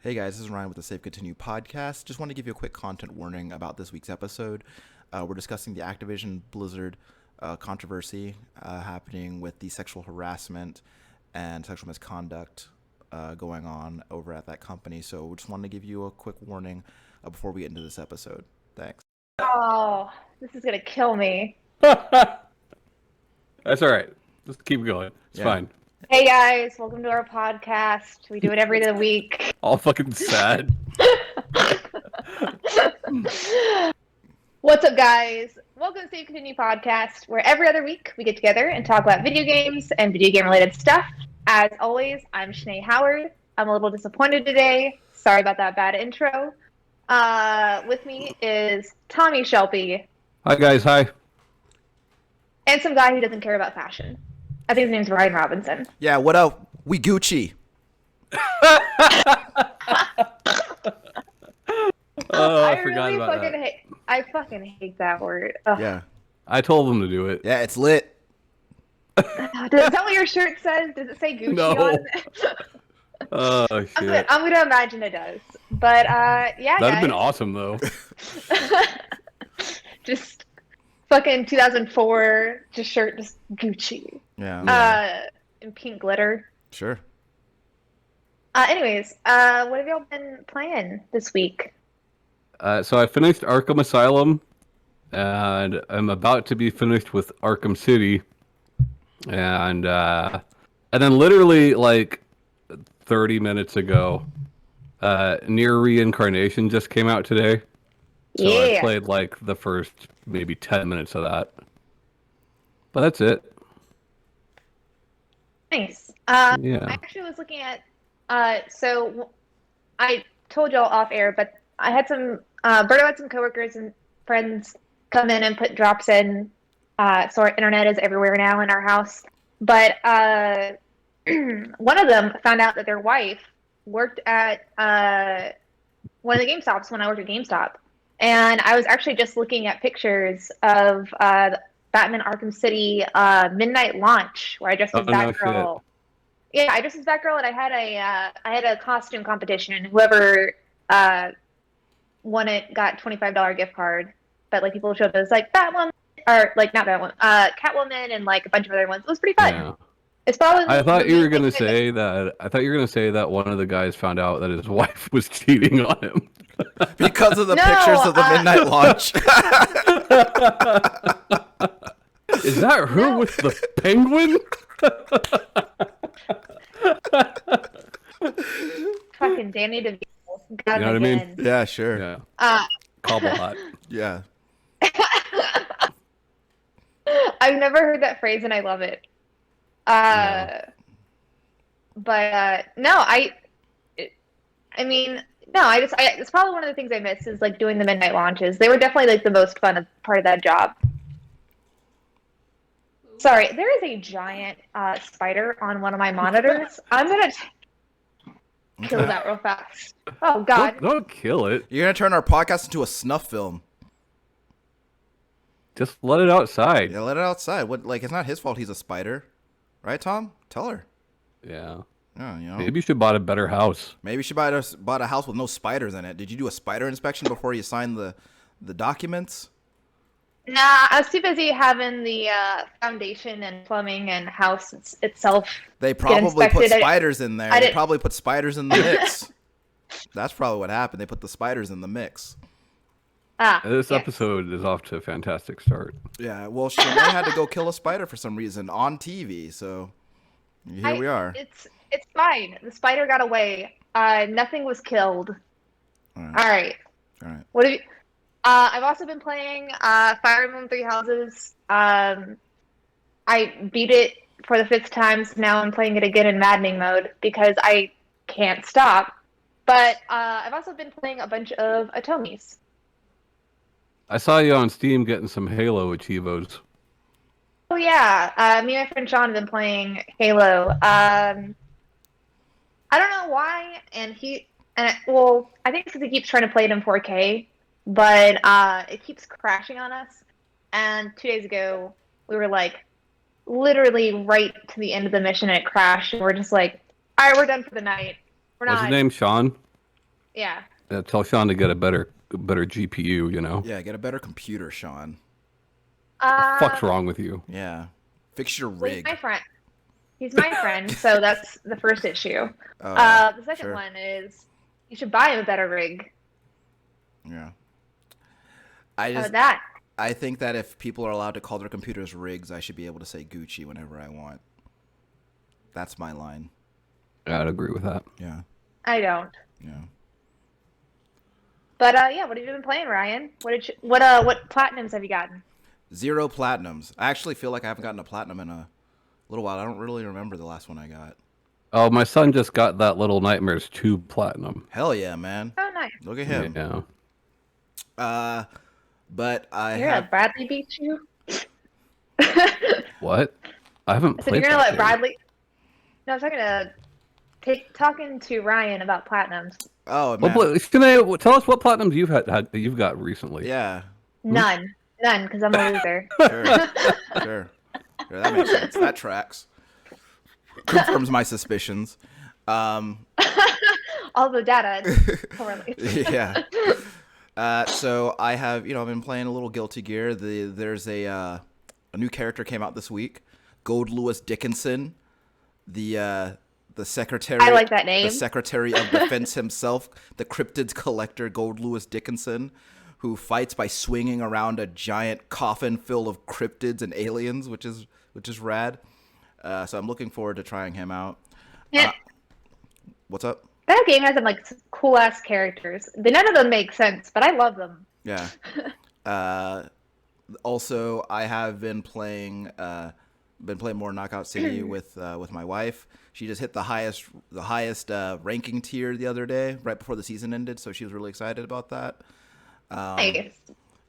Hey guys, this is Ryan with the Safe Continue podcast. Just want to give you a quick content warning about this week's episode. We're discussing the Activision-Blizzard controversy happening with the sexual harassment and sexual misconduct going on over at that company. So we just wanted to give you a quick warning before we get into this episode. Thanks. Oh, this is gonna kill me. That's all right. Just keep going. It's fine. Hey guys, welcome to our podcast. We do it every other week. All fucking sad. What's up, guys? Welcome to Safe Continue podcast, where every other week we get together and talk about video games and video game related stuff. As always, I'm Shanae Howard. I'm a little disappointed today. Sorry about that bad intro. With me is Tommy Shelby. Hi guys. Hi. And some guy who doesn't care about fashion. I think his name's Ryan Robinson. Yeah, what up? We Gucci. I forgot really about that. I fucking hate that word. Ugh. Yeah. I told them to do it. Yeah, it's lit. Is that what your shirt says? Does it say Gucci No. on it? Oh shit. I'm gonna imagine it does. But yeah, That'd have guys. been awesome though. Just fucking 2004, just shirt, just Gucci. Yeah. In pink glitter. Sure. Anyways, what have y'all been playing this week? So I finished Arkham Asylum, and I'm about to be finished with Arkham City, and then literally like 30 minutes ago, Near Reincarnation just came out today. So I played like the first maybe 10 minutes of that. But that's it. Nice. Yeah. I actually was looking at, so I told y'all off air, but I had some, Berto had some coworkers and friends come in and put drops in, so our internet is everywhere now in our house. But one of them found out that their wife worked at one of the GameStops when I worked at GameStop. And I was actually just looking at pictures of Batman Arkham City midnight launch, where I dressed as Batgirl. Yeah, I dressed as Batgirl, and I had a costume competition. Whoever won it got $25 gift card. But like people showed up as like Batwoman, or like not Batwoman, Catwoman, and like a bunch of other ones. It was pretty fun. Yeah. It's probably. I thought you were gonna say that. I thought you were gonna say that one of the guys found out that his wife was cheating on him. Because of the pictures of the midnight launch. Is that her with the penguin? Fucking Danny DeVito. You know what I mean? Yeah, sure. Yeah. Cobble hot. Yeah. I've never heard that phrase, and I love it. But no, it's probably one of the things I miss is like doing the midnight launches. They were definitely like the most fun part of that job. Sorry, there is a giant spider on one of my monitors. I'm gonna kill that real fast. Oh God! Don't kill it. You're gonna turn our podcast into a snuff film. Just let it outside. Yeah, let it outside. What? Like, it's not his fault. He's a spider, right, Tom? Tell her. Yeah. Yeah, you know. Maybe you should bought a better house. Maybe she bought a house with no spiders in it. Did you do a spider inspection before you signed the documents? Nah, I was too busy having the foundation and plumbing and house itself. They probably put inspected. spiders in there. They probably put spiders in the mix. That's probably what happened. They put the spiders in the mix. This episode is off to a fantastic start. Yeah, well, Shanae had to go kill a spider for some reason on TV, so here we are. It's fine. The spider got away. Nothing was killed. All right. What have you? I've also been playing Fire Emblem Three Houses. I beat it for the 5th time, so now I'm playing it again in maddening mode because I can't stop. But I've also been playing a bunch of Atomies. I saw you on Steam getting some Halo Achievos. Oh yeah, me and my friend Sean have been playing Halo. I don't know why, I think it's because he keeps trying to play it in 4K, but it keeps crashing on us. And 2 days ago, we were like literally right to the end of the mission and it crashed, and we're just like, all right, we're done for the night. We're not. What's his name? Sean? Yeah. Tell Sean to get a better GPU. You know. Yeah, get a better computer, Sean. Fuck's wrong with you? Yeah, fix your Well, he's rig. my friend. He's my friend, so that's the first issue. Oh, yeah, The second sure. one is you should buy him a better rig. Yeah. How about that? I think that if people are allowed to call their computers rigs, I should be able to say Gucci whenever I want. That's my line. I'd agree with that. Yeah. I don't. Yeah. But yeah, what have you been playing, Ryan? What platinums have you gotten? 0 platinums. I actually feel like I haven't gotten a platinum in a little while. I don't really remember the last one I got. Oh, my son just got that Little Nightmares 2 platinum. Hell yeah, man. Oh, nice. Look at him. Yeah. But I You're have. gonna Bradley beat you? What? I haven't So played you're gonna that let game. Bradley? No, I was talking to Ryan about platinums. Oh man. Tell us what platinums you've got recently. Yeah. None, because I'm a loser. Sure. Sure. That makes sense. That tracks. Confirms my suspicions. All the data correlates. Yeah. So I have, I've been playing a little Guilty Gear. There's a new character came out this week, Gold Lewis Dickinson, the secretary. I like that name. The Secretary of Defense himself, the cryptids collector, Gold Lewis Dickinson, who fights by swinging around a giant coffin full of cryptids and aliens, which is rad. So I'm looking forward to trying him out. Yeah. What's up? That game has some cool ass characters. None of them make sense, but I love them. Yeah. Also, I have been playing more Knockout City with my wife. She just hit the highest ranking tier the other day, right before the season ended. So she was really excited about that. Nice.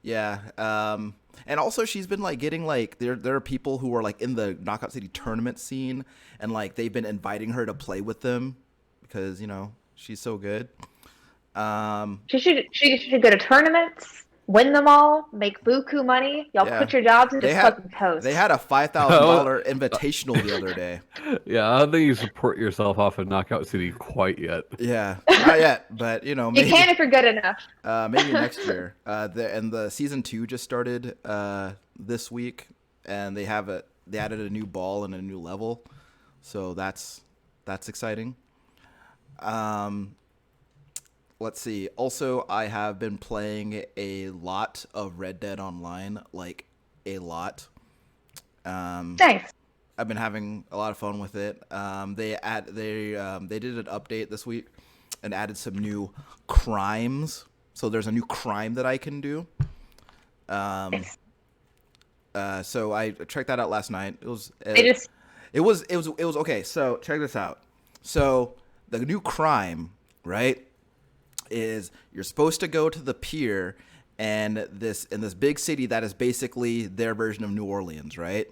Yeah. And also she's been getting there are people who are in the Knockout City tournament scene, and they've been inviting her to play with them because she's so good. She should go to tournaments, win them all, make buku money. Y'all Yeah. quit your jobs and just fucking toast. They had a $5,000 invitational the other day. Yeah, I don't think you support yourself off of Knockout City quite yet. Yeah, not yet, but maybe you can if you're good enough. maybe next year. The season 2 just started this week, and they added a new ball and a new level, so that's exciting. Let's see. Also, I have been playing a lot of Red Dead Online, a lot. Nice. I've been having a lot of fun with it. They did an update this week and added some new crimes. So there's a new crime that I can do. So I checked that out last night. It was okay. So check this out. So the new crime, right, is you're supposed to go to the pier and in this big city that is basically their version of New Orleans, right?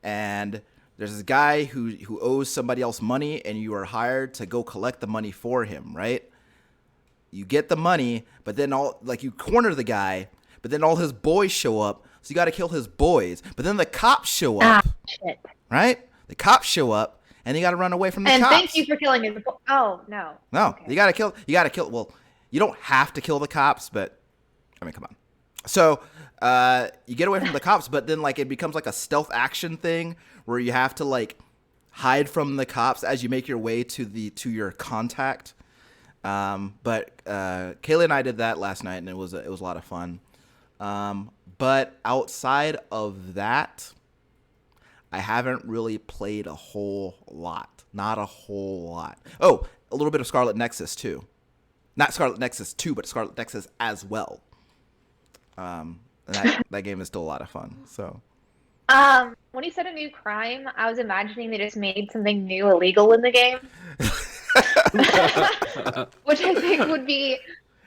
And there's this guy who owes somebody else money, and you are hired to go collect the money for him, right? You get the money, but then you corner the guy, but then all his boys show up, so you got to kill his boys. But then the cops show up, shit. Right? The cops show up, and you got to run away from the And cops. thank you for killing his. Oh no. No, Okay. you gotta kill. Well, you don't have to kill the cops, but I mean, come on. So you get away from the cops, but then it becomes a stealth action thing where you have to hide from the cops as you make your way to your contact. But Kayla and I did that last night, and it was a lot of fun. But outside of that, I haven't really played a whole lot. Not a whole lot. Oh, a little bit of Scarlet Nexus too. Not Scarlet Nexus 2, but Scarlet Nexus as well. And that game is still a lot of fun. So. When you said a new crime, I was imagining they just made something new illegal in the game, which I think would be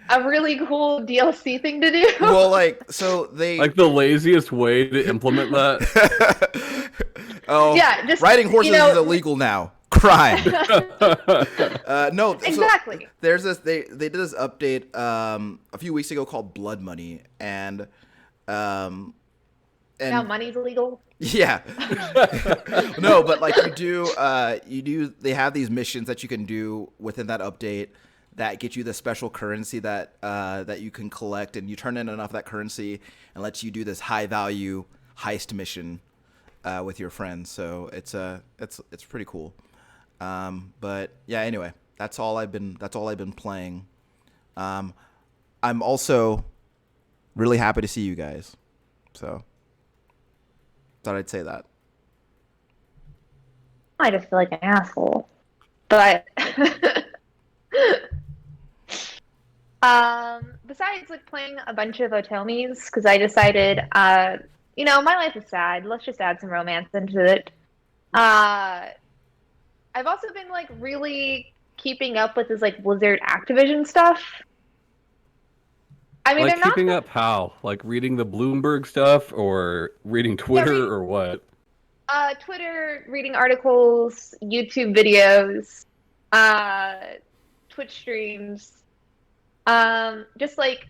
a really cool DLC thing to do. Well, so they the laziest way to implement that. Oh, yeah, just riding horses is illegal now. Crime. No, exactly. So there's this. They did this update a few weeks ago called Blood Money, and now money's illegal. Yeah. No, but you do. They have these missions that you can do within that update that get you the special currency that that you can collect, and you turn in enough of that currency and lets you do this high value heist mission with your friends. So it's pretty cool. But yeah, anyway, that's all I've been playing. I'm also really happy to see you guys. So thought I'd say that. I just feel like an asshole. But besides like playing a bunch of Otomis, because I decided, my life is sad. Let's just add some romance into it. I've also been like really keeping up with this like Blizzard Activision stuff. I mean, Like they're not keeping up how? Like reading the Bloomberg stuff or reading Twitter or what? Twitter, reading articles, YouTube videos, Twitch streams. Just like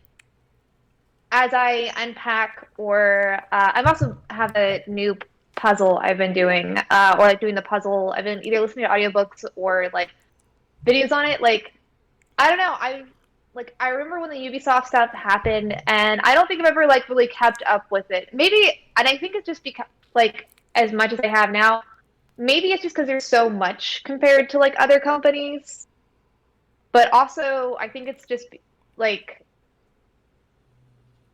as I unpack, or I've also have a new puzzle I've been doing, or like doing the puzzle. I've been either listening to audiobooks or like videos on it. Like I don't know. I remember when the Ubisoft stuff happened, and I don't think I've ever like really kept up with it. Maybe, and I think it's just because like as much as I have now. Maybe it's just because there's so much compared to like other companies. But also, I think it's just like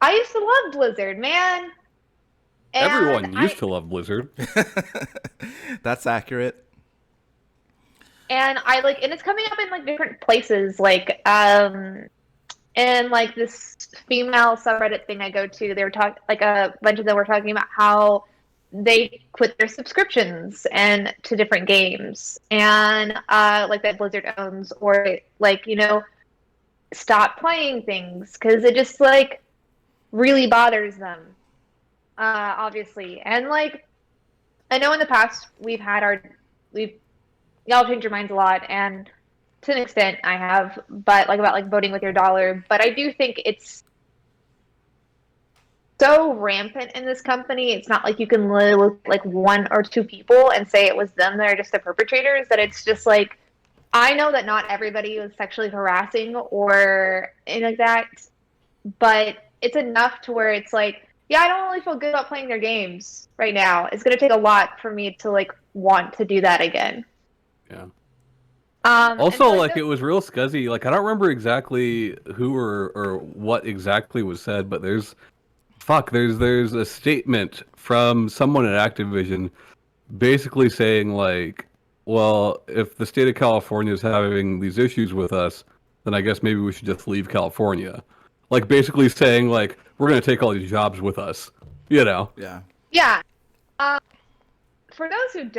I used to love Blizzard, man. And Everyone used to love Blizzard. That's accurate. And and it's coming up in like different places, like and like this female subreddit thing I go to, they were talking like a bunch of them were talking about how they quit their subscriptions and to different games, and like that Blizzard owns, or like stop playing things because it just like really bothers them, obviously. And like I know in the past y'all changed your minds a lot, and to an extent I have, but like about like voting with your dollar. But I do think it's so rampant in this company. It's not like you can look like one or two people and say it was them that are just the perpetrators. That it's just like I know that not everybody was sexually harassing or anything like that, but it's enough to where it's like, yeah, I don't really feel good about playing their games right now. It's gonna take a lot for me to like want to do that again. Yeah. Also, so, like, it was real scuzzy. Like, I don't remember exactly who or what exactly was said, but there's a statement from someone at Activision basically saying, like, well, if the state of California is having these issues with us, then I guess maybe we should just leave California. Like, basically saying, like, we're going to take all these jobs with us, Yeah. Yeah. For those who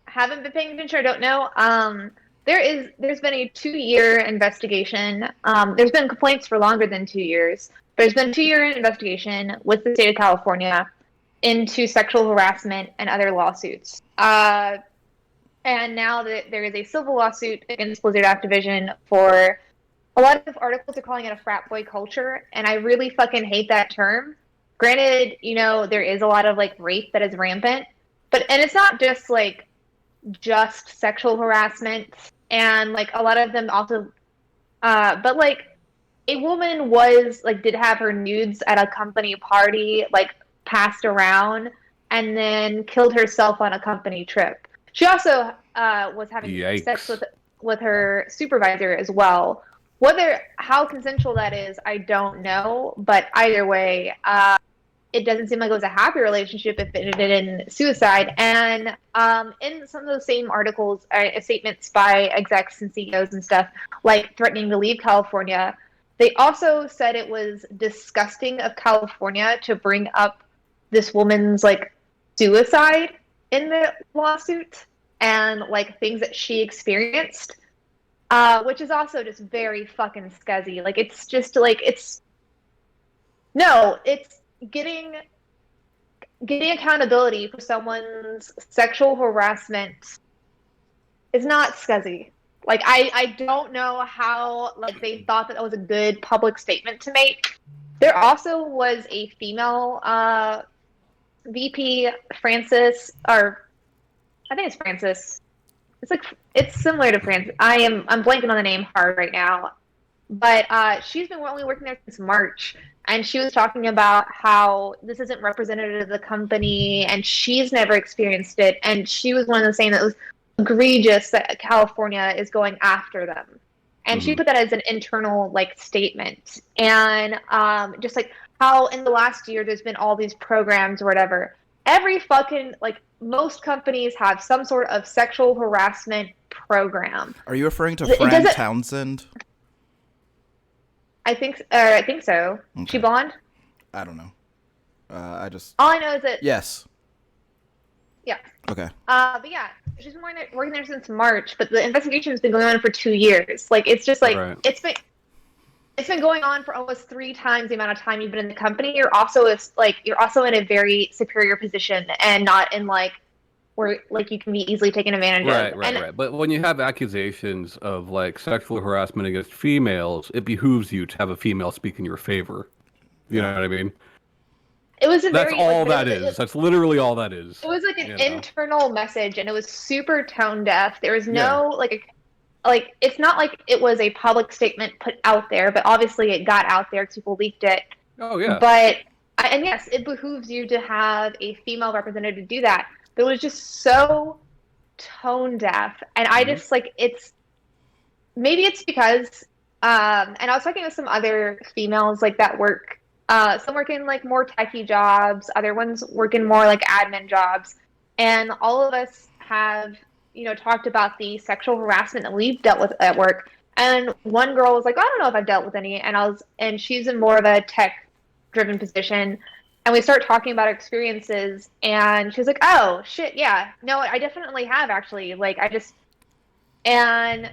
haven't been paying attention or don't know, there's been a 2-year investigation. There's been complaints for longer than 2 years. There's been a 2-year investigation with the state of California into sexual harassment and other lawsuits. And now that there is a civil lawsuit against Blizzard Activision for a lot of articles are calling it a frat boy culture, and I really fucking hate that term. Granted, there is a lot of like rape that is rampant, and it's not just like just sexual harassment, and like a lot of them also but like a woman did have her nudes at a company party like passed around and then killed herself on a company trip. She also was having sex with her supervisor as well. How consensual that is, I don't know, but either way, it doesn't seem like it was a happy relationship if it ended in suicide. And in some of those same articles, statements by execs and CEOs and stuff, like threatening to leave California, they also said it was disgusting of California to bring up this woman's like suicide in the lawsuit and like things that she experienced, which is also just very fucking scuzzy. Like it's just like it's getting accountability for someone's sexual harassment is not scuzzy. Like I don't know how like they thought that was a good public statement to make. There also was a female VP, Frances, or I think it's Frances. it's similar to France. I'm blanking on the name hard right now, but she's been only working there since March, and she was talking about how this isn't representative of the company, and she's never experienced it, and she was one of the saying that it was egregious that California is going after them, and she put that as an internal like statement, and just like how in the last year there's been all these programs or whatever. Every fucking like most companies have some sort of sexual harassment program. Are you referring to It Fran doesn't- Townsend? I think so. Okay. She blonde? I don't know. I just All I know is that yes. yeah. Okay. But yeah, she's been working there since March, but the investigation has been going on for 2 years. Like it's just like Right. it's been going on for almost 3 times the amount of time you've been in the company. You're also in a very superior position and not in like where like you can be easily taken advantage of. Right. But when you have accusations of like sexual harassment against females, it behooves you to have a female speak in your favor. You know what I mean? It was a That's very all like, that is. That's literally all that is. It was like an you know? internal message, and it was super tone deaf. There was no like it's not like it was a public statement put out there, but obviously it got out there because people leaked it. Oh yeah. But and yes, it behooves you to have a female representative do that. But it was just so tone deaf, and I just like maybe it's because and I was talking with some other females like that work. Some work in like more techie jobs, other ones work in more like admin jobs, and all of us have talked about the sexual harassment that we've dealt with at work. And one girl was like, I don't know if I've dealt with any, and she's in more of a tech driven position, and we start talking about our experiences, and she's like, oh shit, yeah, no, I definitely have actually, like and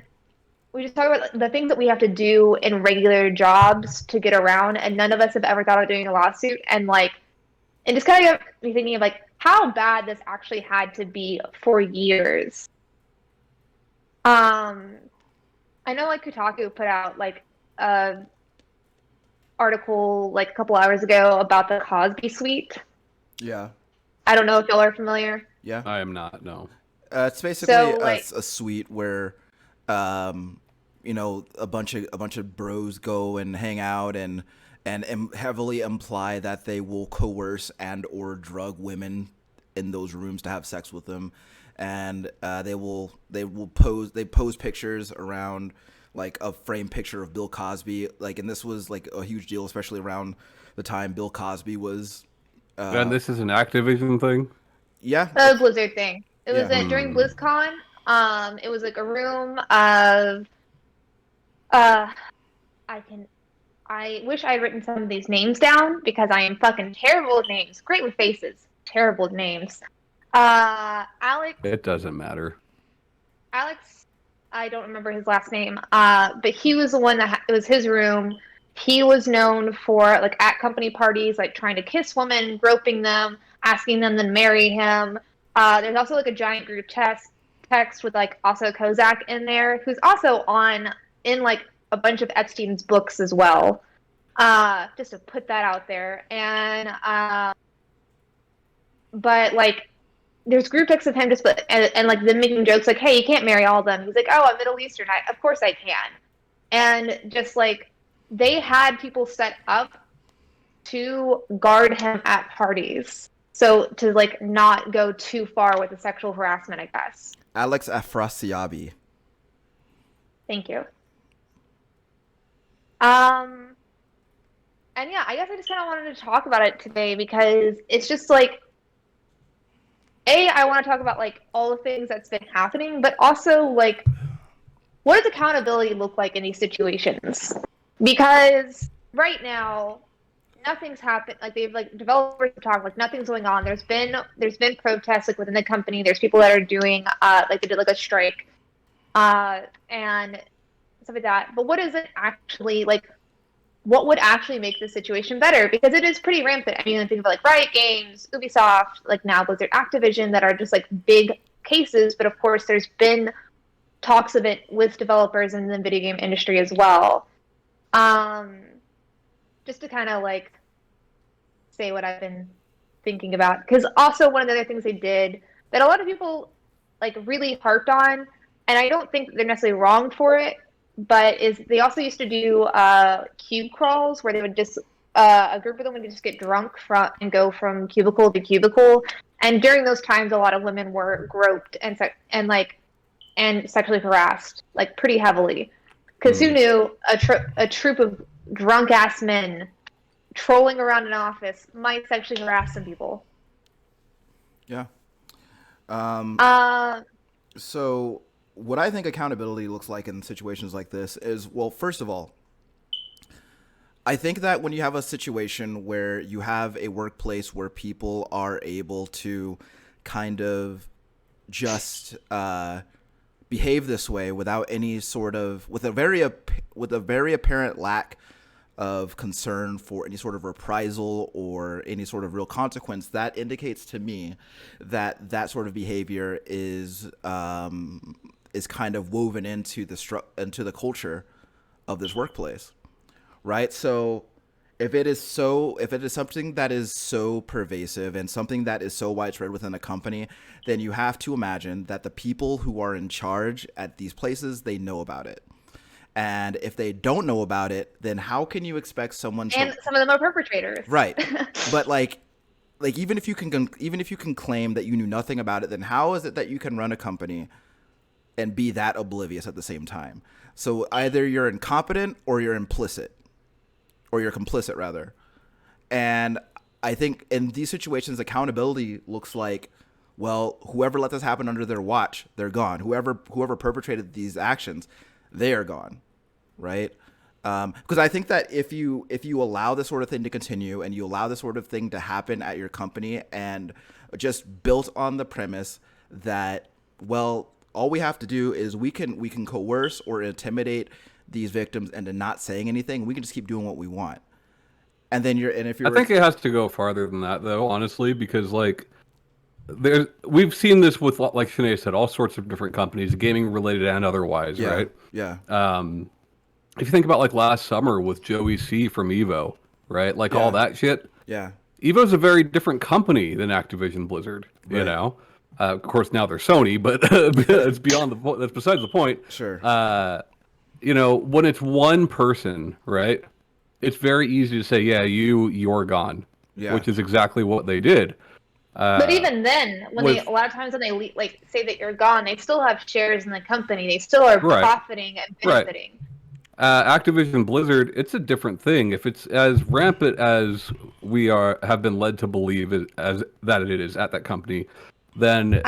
we just talk about the things that we have to do in regular jobs to get around, and none of us have ever thought of doing a lawsuit, and just kind of got me thinking of like how bad this actually had to be for years. I know like Kotaku put out like a article like a couple hours ago about the Cosby Suite. Yeah. I don't know if y'all are familiar. Yeah. I am not. No. It's basically So, like- a suite where, a bunch of bros go and hang out and heavily imply that they will coerce and or drug women in those rooms to have sex with them, and they pose pictures around like a framed picture of Bill Cosby, like, and this was like a huge deal, especially around the time Bill Cosby was. And this is an Activision thing. Yeah. The Blizzard thing. It was Yeah. during BlizzCon. It was like a room of I wish I had written some of these names down because I am fucking terrible with names. Great with faces. Terrible with names. Alex, It doesn't matter. I don't remember his last name. But he was the one that it was his room. He was known for like at company parties, like trying to kiss women, groping them, asking them to marry him. There's also like a giant group text with like also Kozak in there, who's also in like a bunch of Epstein's books as well. Just to put that out there. And but like there's group texts of him just and like them making jokes like, hey, you can't marry all of them. He's like, oh, I'm Middle Eastern. Of course I can. And just like they had people set up to guard him at parties. So to like not go too far with the sexual harassment, I guess. Alex Afrasiabi. Thank you. And yeah, I guess I just kind of wanted to talk about it today because it's just like, I want to talk about like all the things that's been happening, but also like, what does accountability look like in these situations? Because right now, nothing's happened. Like they've like developers have talked like nothing's going on. There's been protests like within the company. There's people that are doing like they did like a strike, and stuff like that. But what is it actually like? What would actually make this situation better? Because it is pretty rampant. I mean, I think of like Riot Games, Ubisoft, like now Blizzard, Activision, that are just like big cases. But of course, there's been talks of it with developers in the video game industry as well. Just to kind of like say what I've been thinking about. Because also one of the other things they did that a lot of people like really harped on and I don't think they're necessarily wrong for it, but they also used to do cube crawls where they would just a group of them would just get drunk and go from cubicle to cubicle, and during those times, a lot of women were groped and sexually harassed, like pretty heavily. Because who knew a troop of drunk ass men trolling around an office might sexually harass some people? Yeah. So what I think accountability looks like in situations like this is, well, first of all, I think that when you have a situation where you have a workplace where people are able to kind of just behave this way without any sort of with a very apparent lack of concern for any sort of reprisal or any sort of real consequence, that indicates to me that that sort of behavior is kind of woven into the culture of this workplace, right? So if it is something that is so pervasive and something that is so widespread within a company, then you have to imagine that the people who are in charge at these places, they know about it. And if they don't know about it, then how can you expect someone to... And some of them are perpetrators. Right. But like even if you can claim that you knew nothing about it, then how is it that you can run a company and be that oblivious at the same time? So either you're incompetent or you're implicit. Or you're complicit, rather. And I think in these situations, accountability looks like, well, whoever let this happen under their watch, they're gone. Whoever perpetrated these actions, they are gone, right? Because I think that if you allow this sort of thing to continue and you allow this sort of thing to happen at your company, and just built on the premise that, well, all we have to do is we can coerce or intimidate these victims into not saying anything, we can just keep doing what we want. And then I think it has to go farther than that, though, honestly, because we've seen this with, like Shanae said, all sorts of different companies, gaming related and otherwise, right? Yeah. If you think about like last summer with Joey C from Evo, right? Like all that shit. Yeah. Evo's a very different company than Activision-Blizzard, you know? Of course, now they're Sony, but it's beyond the point. That's besides the point. Sure. When it's one person, right? It's very easy to say, yeah, you're gone. Yeah. Which is exactly what they did. But even then, a lot of times when they say that you're gone, they still have shares in the company. They still are profiting and benefiting. Activision-Blizzard, it's a different thing. If it's as rampant as we have been led to believe as that it is at that company, then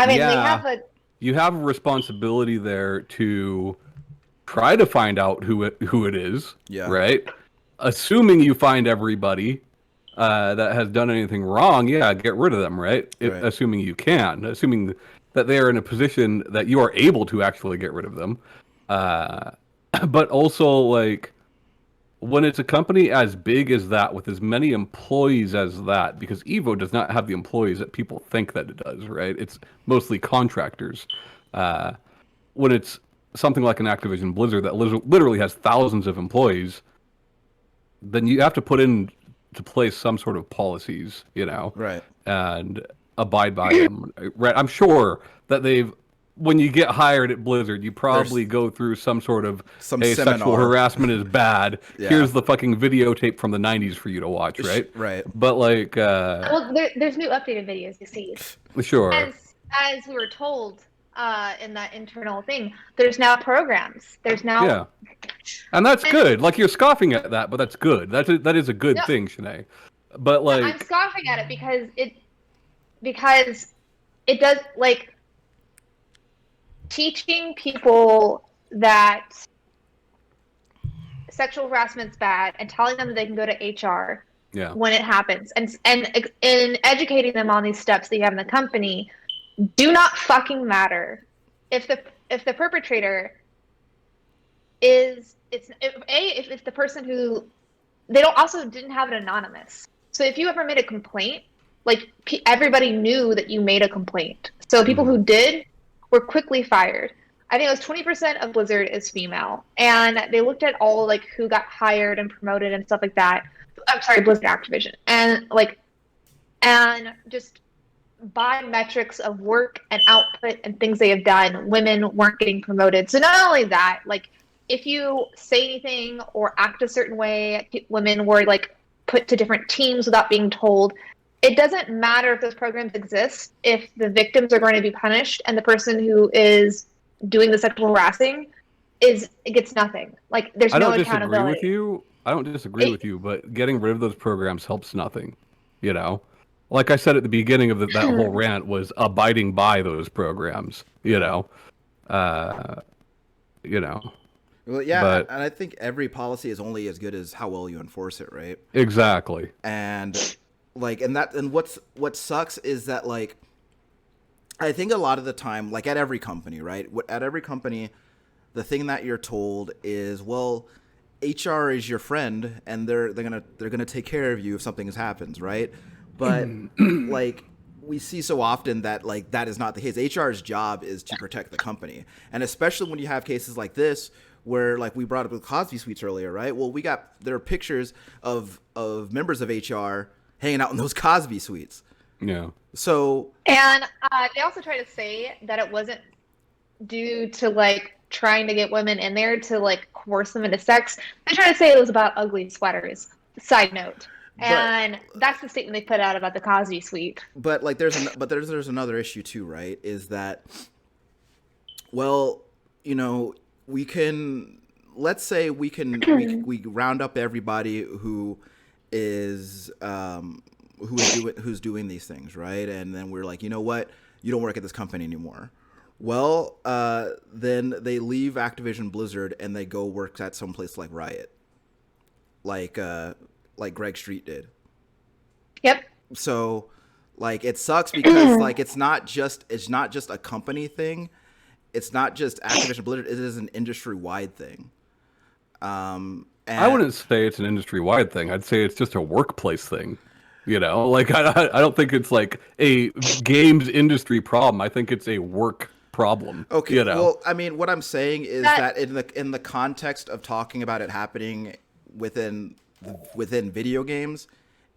you have a responsibility there to try to find out who it is, right? Assuming you find everybody that has done anything wrong, get rid of them, right? Assuming you can, assuming that they are in a position that you are able to actually get rid of them. But also, like, when it's a company as big as that, with as many employees as that, because Evo does not have the employees that people think that it does, right? It's mostly contractors. When it's something like an Activision Blizzard that literally has thousands of employees, then you have to put into place some sort of policies, right, and abide by them. Right? I'm sure that when you get hired at Blizzard, you probably go through some sort of sexual harassment is bad. Here's the fucking videotape from the 90s for you to watch, right? Right. But like, well, there's new updated videos you see. Sure. As we were told in that internal thing, there's now programs. There's now and that's good. Like, you're scoffing at that, but that's good. That is a good thing, Shanae. But like, I'm scoffing at it because it does, like, teaching people that sexual harassment's bad and telling them that they can go to HR when it happens, and educating them on these steps that you have in the company do not fucking matter if the perpetrator is if the person who they didn't have it anonymous. So if you ever made a complaint, like, everybody knew that you made a complaint. So people who did were quickly fired. I think it was 20% of Blizzard is female, and they looked at all, like, who got hired and promoted and stuff like that. I'm sorry, Blizzard Activision, and just by metrics of work and output and things they have done, women weren't getting promoted. So not only that, like if you say anything or act a certain way, women were like put to different teams without being told. It doesn't matter if those programs exist if the victims are going to be punished and the person who is doing the sexual harassing gets nothing. Like there's no accountability. I don't disagree with you, but getting rid of those programs helps nothing. You know, like I said at the beginning of that whole rant was abiding by those programs. You know. Well, yeah, but, and I think every policy is only as good as how well you enforce it, right? Exactly. And what sucks is that like I think a lot of the time, like at every company, right? At every company, the thing that you're told is, well, HR is your friend, and they're gonna take care of you if something happens, right? But like we see so often that like that is not the case. HR's job is to protect the company, and especially when you have cases like this where like we brought up with Cosby Suites earlier, right? Well, there are pictures of members of HR hanging out in those Cosby Suites. Yeah. So and they also try to say that it wasn't due to like trying to get women in there to like coerce them into sex. They try to say it was about ugly sweaters. Side note. And that's the statement they put out about the Cosby Suite. But like there's another issue too, right? Is that, well, you know, let's say we round up everybody who's doing these things, right? And then we're like, you know what? You don't work at this company anymore. Well, then they leave Activision-Blizzard and they go work at some place like Riot, like Greg Street did. Yep. So, like, it sucks because like it's not just a company thing. It's not just Activision-Blizzard. It is an industry-wide thing. And I wouldn't say it's an industry-wide thing. I'd say it's just a workplace thing. You know, like I don't think it's like a games industry problem. I think it's a work problem. Okay. You know? Well, I mean, what I'm saying is that in the context of talking about it happening within video games,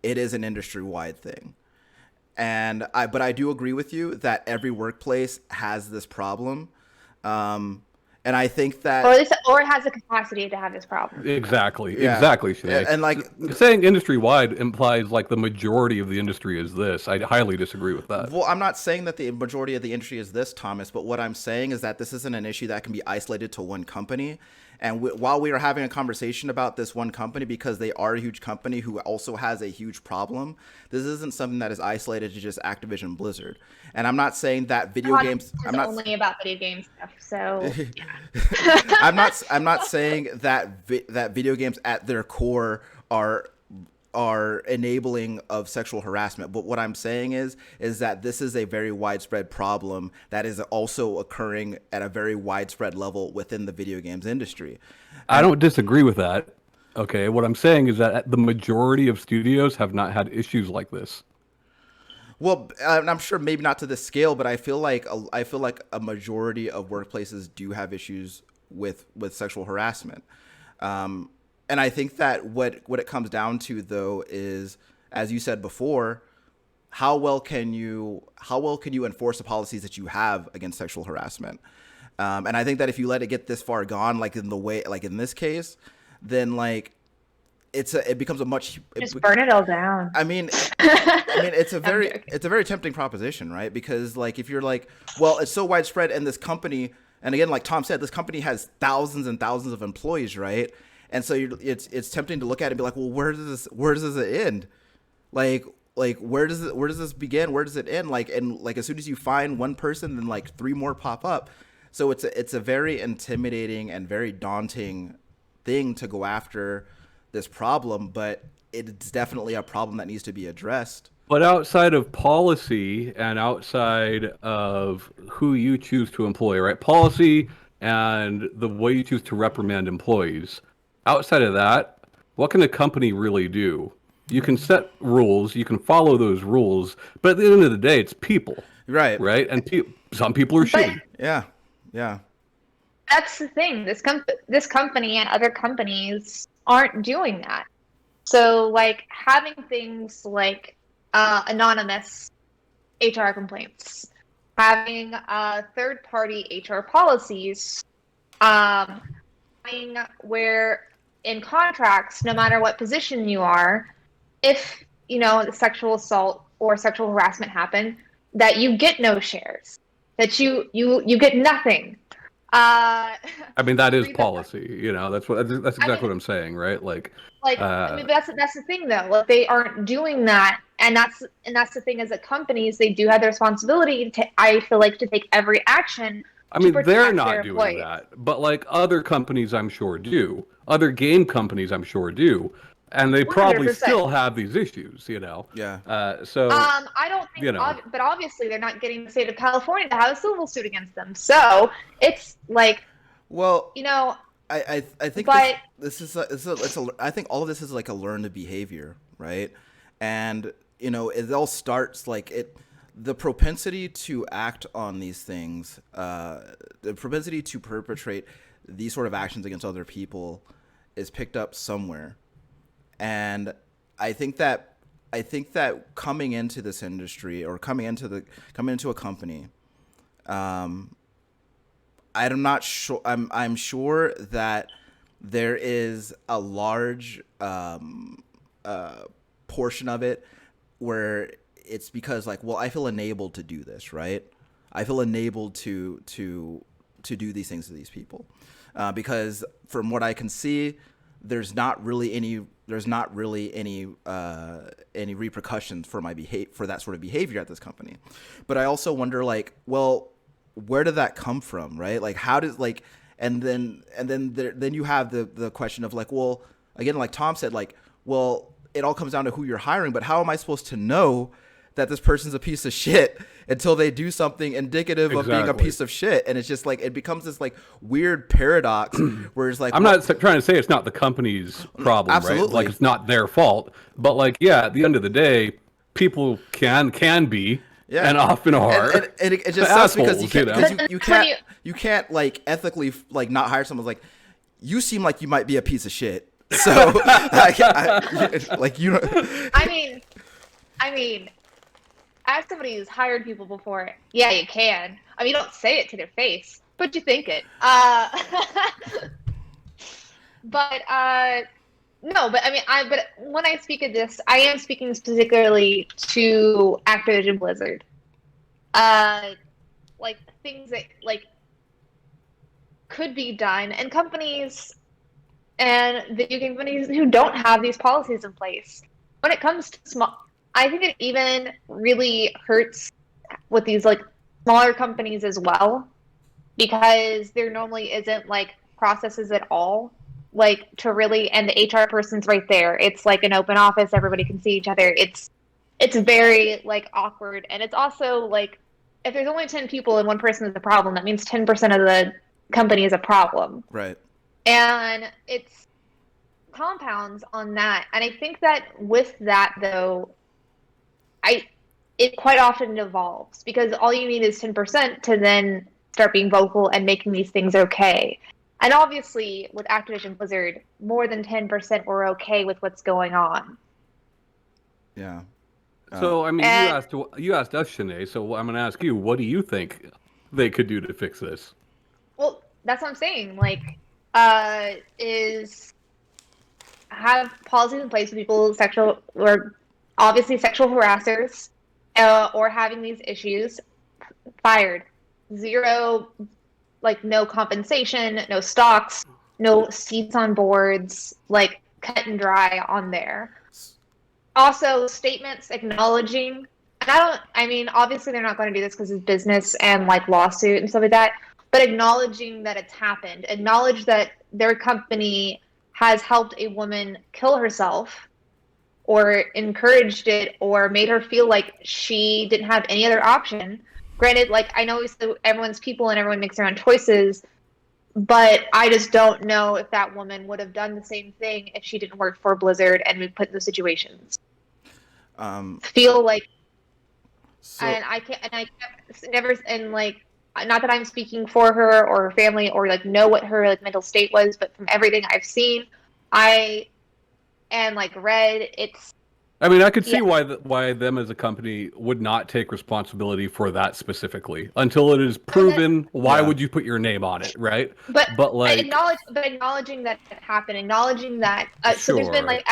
it is an industry-wide thing. But I do agree with you that every workplace has this problem. And I think that, or it has the capacity to have this problem. Exactly. Yeah. Exactly. Sinead. And like saying industry-wide implies like the majority of the industry is this. I highly disagree with that. Well, I'm not saying that the majority of the industry is this, Thomas, but what I'm saying is that this isn't an issue that can be isolated to one company. And while we are having a conversation about this one company, because they are a huge company who also has a huge problem, this isn't something that is isolated to just Activision Blizzard. And I'm not saying that video games. I'm not only about video game stuff. So I'm not saying that that video games at their core are enabling of sexual harassment. But what I'm saying is that this is a very widespread problem that is also occurring at a very widespread level within the video games industry. I don't disagree with that. Okay, what I'm saying is that the majority of studios have not had issues like this. Well, I'm sure maybe not to this scale, but I feel like a majority of workplaces do have issues with sexual harassment. And I think that what it comes down to, though, is, as you said before, how well can you enforce the policies that you have against sexual harassment? And I think that if you let it get this far gone, like in this case, then like it becomes a much just burn it all down. I mean, it's a very tempting proposition, right? Because like if you're like, well, it's so widespread, and this company, and again, like Tom said, this company has thousands and thousands of employees, right? And so it's tempting to look at it and be like, well, where does this end? Like where does this begin? Where does it end? Like, and like as soon as you find one person, then like three more pop up. So it's a very intimidating and very daunting thing to go after this problem, but it's definitely a problem that needs to be addressed. But outside of policy and outside of who you choose to employ, right? Policy and the way you choose to reprimand employees. Outside of that, what can a company really do? You can set rules, you can follow those rules, but at the end of the day, it's people. Right. Right? And some people are shitty. Yeah. Yeah. That's the thing. This company and other companies aren't doing that. So like having things like anonymous HR complaints, having third-party HR policies, where in contracts, no matter what position you are, if sexual assault or sexual harassment happen, that you get no shares, that you get nothing. I mean, that is policy. That's exactly what I'm saying, right? That's the thing though. Like, they aren't doing that, and that's the thing. As a companies, they do have the responsibility I feel like, to take every action. I mean, they're not doing that, but like other companies, I'm sure do. Other game companies, I'm sure do, and they probably 100%. still have these issues. Yeah. I don't think, but obviously they're not getting the state of California to have a civil suit against them. So it's like, well, I think but I think all of this is like a learned behavior, right? And it all starts the propensity to act on these things, the propensity to perpetrate these sort of actions against other people is picked up somewhere. And I think that coming into this industry, or coming into a company, I'm not sure. I'm sure that there is a large portion of it where it's because I feel enabled to do this, right? I feel enabled to do these things to these people, because from what I can see, there's not really any repercussions for for that sort of behavior at this company. But I also wonder, where did that come from, right? How does and then you have the question of again, like Tom said, it all comes down to who you're hiring, but how am I supposed to know that this person's a piece of shit until they do something indicative of being a piece of shit? And it's just it becomes this weird paradox where it's I'm not trying to say it's not the company's problem, absolutely, right? It's not their fault, but at the end of the day, people can be, and often are, and it just sucks because you can't ethically not hire someone you seem like you might be a piece of shit. So I mean, as somebody who's hired people before, yeah, you can. I mean, you don't say it to their face, but you think it. No, but I mean, but when I speak of this, I am speaking particularly to Activision-Blizzard. Things that could be done, and companies and video game companies who don't have these policies in place. When it comes to I think it even really hurts with these smaller companies as well, because there normally isn't processes at all to really, and the HR person's right there. It's an open office, everybody can see each other. It's very awkward, and it's also if there's only 10 people and one person is a problem, that means 10% of the company is a problem. Right. And it's compounds on that. And I think that with that, though, it quite often evolves, because all you need is 10% to then start being vocal and making these things okay. And obviously, with Activision Blizzard, more than 10% were okay with what's going on. Yeah. So, I mean, you asked us, Shanae, so I'm going to ask you, what do you think they could do to fix this? Well, that's what I'm saying. Is have policies in place for people obviously sexual harassers, or having these issues, fired. Zero, no compensation, no stocks, no seats on boards, cut and dry on there. Also, statements acknowledging, and obviously they're not going to do this because it's business and lawsuit and stuff like that, but acknowledging that it's happened, acknowledge that their company has helped a woman kill herself, or encouraged it, or made her feel like she didn't have any other option. Granted, I know everyone's people and everyone makes their own choices, but I just don't know if that woman would have done the same thing if she didn't work for Blizzard and been put in those situations. Feel like, so, and I never, and not that I'm speaking for her or her family, or know what her mental state was, but from everything I've seen, and read, I mean, I could see Yeah. why them as a company would not take responsibility for that specifically until it is So that, proven. Why Yeah. would you put your name on it, right? but But like, acknowledging that it happened, acknowledging that. So there's been sure, like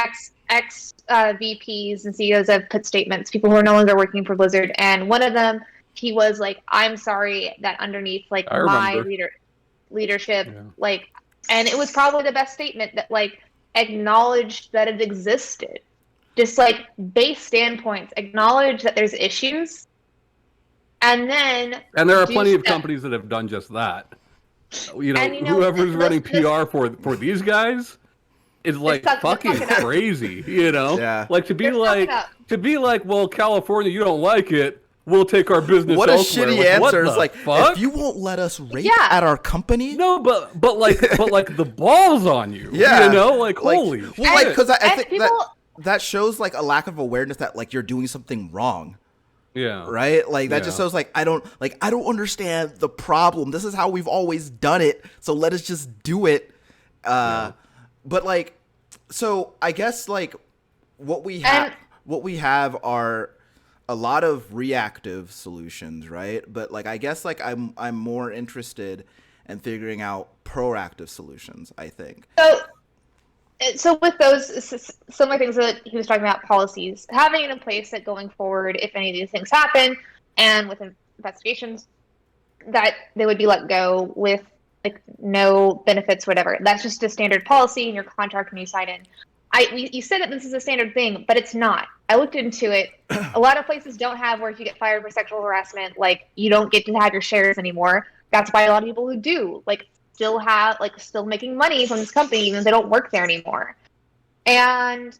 ex VPs and CEOs have put statements. People who are no longer working for Blizzard, and one of them, he was like, "I'm sorry that underneath like I my remember. leadership, Yeah. like," and it was probably the best statement that like acknowledged that it existed. Just like base standpoints, acknowledge that there's issues, and then And there are do plenty of stuff. companies that have done just that. And Whoever's those running PR for these guys is like they're fucking fucking up. crazy, Yeah. Like They're fucking up. well, California, you don't like it, we'll take our business What a elsewhere. shitty Like, what answer. It's the like, fuck? if you won't let us rape Yeah. at our company. No, but like the balls on you. Yeah. Like holy well, shit. like, because I And think people, that shows like a lack of awareness that like you're doing something wrong. Yeah. Right? Like that just Yeah. shows like I don't understand the problem. This is how we've always done it. So let us just do it. But like, so I guess like what we have are a lot of reactive solutions, right? But like I guess like I'm more interested in figuring out proactive solutions, I think. so with those similar things that he was talking about, policies, having it in place that going forward, if any of these things happen, and with investigations, that they would be let go with like no benefits, whatever. That's just a standard policy in your contract when you sign in. You said that this is a standard thing, but it's not. I looked into it. A lot of places don't have where if you get fired for sexual harassment, like you don't get to have your shares anymore. That's why a lot of people who do like still making money from this company even if they don't work there anymore. And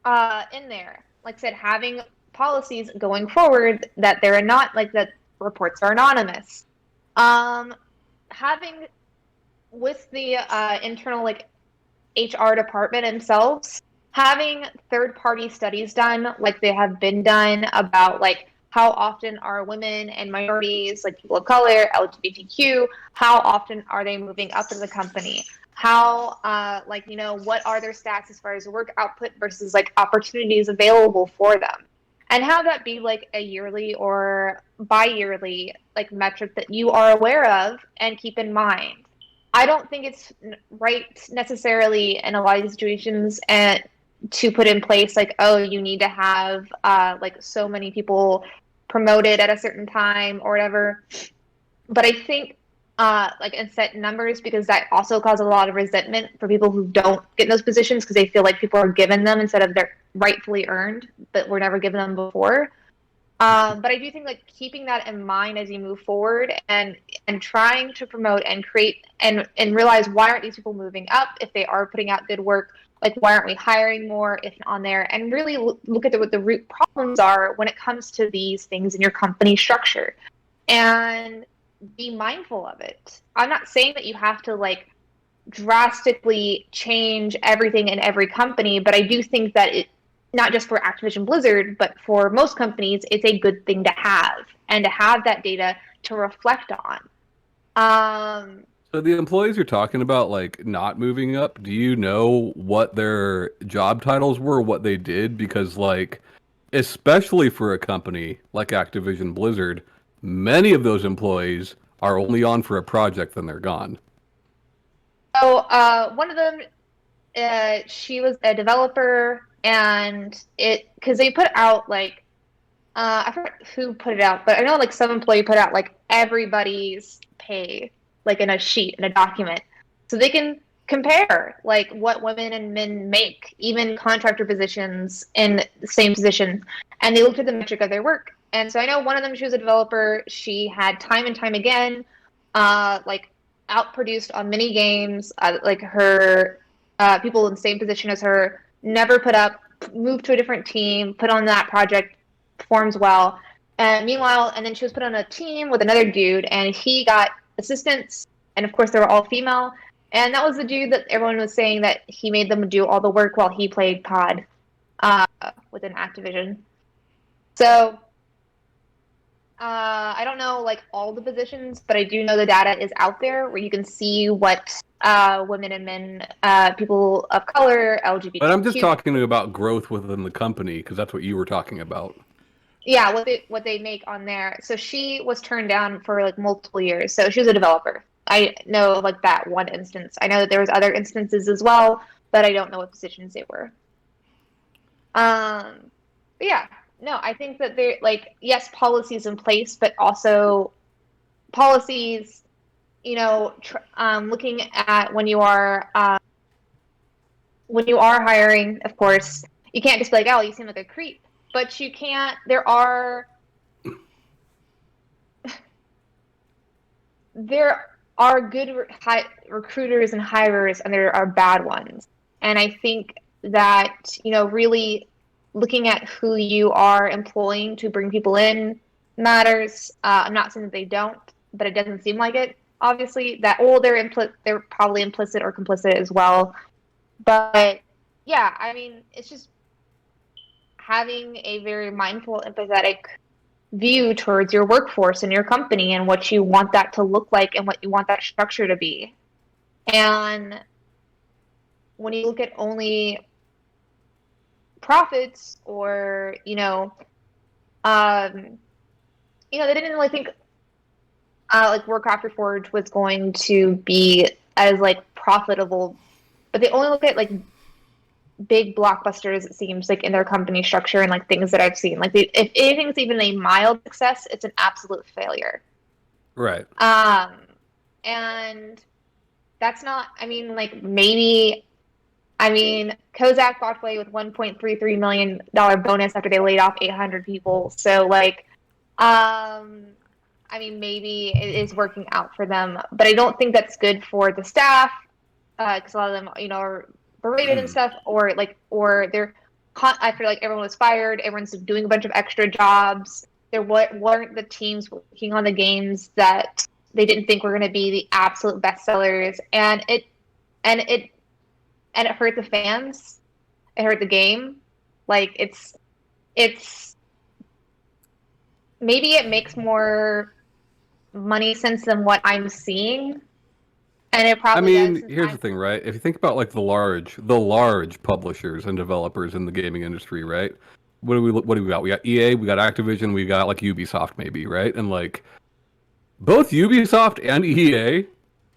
in there, like I said, having policies going forward that they're not like that reports are anonymous. Having with the internal like HR department themselves, having third-party studies done, like they have been done about like how often are women and minorities, like people of color, LGBTQ, how often are they moving up in the company? How, what are their stats as far as work output versus like opportunities available for them? And have that be like a yearly or bi-yearly like metric that you are aware of and keep in mind. I don't think it's right necessarily in a lot of these situations and to put in place like, oh, you need to have like so many people promoted at a certain time or whatever. But I think and set numbers because that also causes a lot of resentment for people who don't get in those positions because they feel like people are given them instead of they're rightfully earned, but were never given them before. But I do think like keeping that in mind as you move forward and trying to promote and create and realize why aren't these people moving up if they are putting out good work, like why aren't we hiring more if on there, and really look at what the root problems are when it comes to these things in your company structure and be mindful of it. I'm not saying that you have to like drastically change everything in every company, but I do think that it not just for Activision-Blizzard, but for most companies, it's a good thing to have and to have that data to reflect on. So the employees you're talking about, like not moving up, do you know what their job titles were, what they did? Because like, especially for a company like Activision Blizzard, many of those employees are only on for a project, then they're gone. So one of them, she was a developer, and because they put out like I forget who put it out, but I know like some employee put out like everybody's pay like in a sheet in a document, so they can compare like what women and men make, even contractor positions in the same position, and they looked at the metric of their work. And so I know one of them, she was a developer. She had time and time again, like outproduced on many games. Like her people in the same position as her never put up, moved to a different team, put on that project, performs well. And meanwhile, and then she was put on a team with another dude, and he got assistants, and of course they were all female. And that was the dude that everyone was saying that he made them do all the work while he played COD within Activision. So I don't know like all the positions, but I do know the data is out there where you can see what women and men, people of color, But I'm just LGBTQ, talking about growth within the company because that's what you were talking about. yeah, what they make on there. So she was turned down for like multiple years. So she was a developer. I know like that one instance. I know that there was other instances as well, but I don't know what positions they were. But yeah, no, I think that there like yes, policies in place, but also policies, looking at when you are hiring, of course, you can't just be like, oh, you seem like a creep. But you can't, there are good recruiters and hirers, and there are bad ones. And I think that, really looking at who you are employing to bring people in matters. I'm not saying that they don't, but it doesn't seem like it. Obviously, that they're probably implicit or complicit as well. But yeah, I mean, it's just having a very mindful, empathetic view towards your workforce and your company and what you want that to look like and what you want that structure to be. And when you look at only profits or, they didn't really think like Warcraft Reforged was going to be as like profitable, but they only look at like big blockbusters, it seems like in their company structure and like things that I've seen. Like if anything's even a mild success, it's an absolute failure. Right. And that's not, I mean, like maybe, I mean, Kozak walked away with $1.33 million bonus after they laid off 800 people. So like, I mean, maybe it is working out for them, but I don't think that's good for the staff, because a lot of them, are berated and stuff, or they're. I feel like everyone was fired. Everyone's doing a bunch of extra jobs. There weren't the teams working on the games that they didn't think were going to be the absolute best sellers, and it hurt the fans. It hurt the game. Like it's maybe it makes more money sense than what I'm seeing, and it I probably does. mean, here's the thing, right? If you think about like the large publishers and developers in the gaming industry, right? What do we got? We got EA, we got Activision, we got like Ubisoft maybe, right? And like both Ubisoft and EA,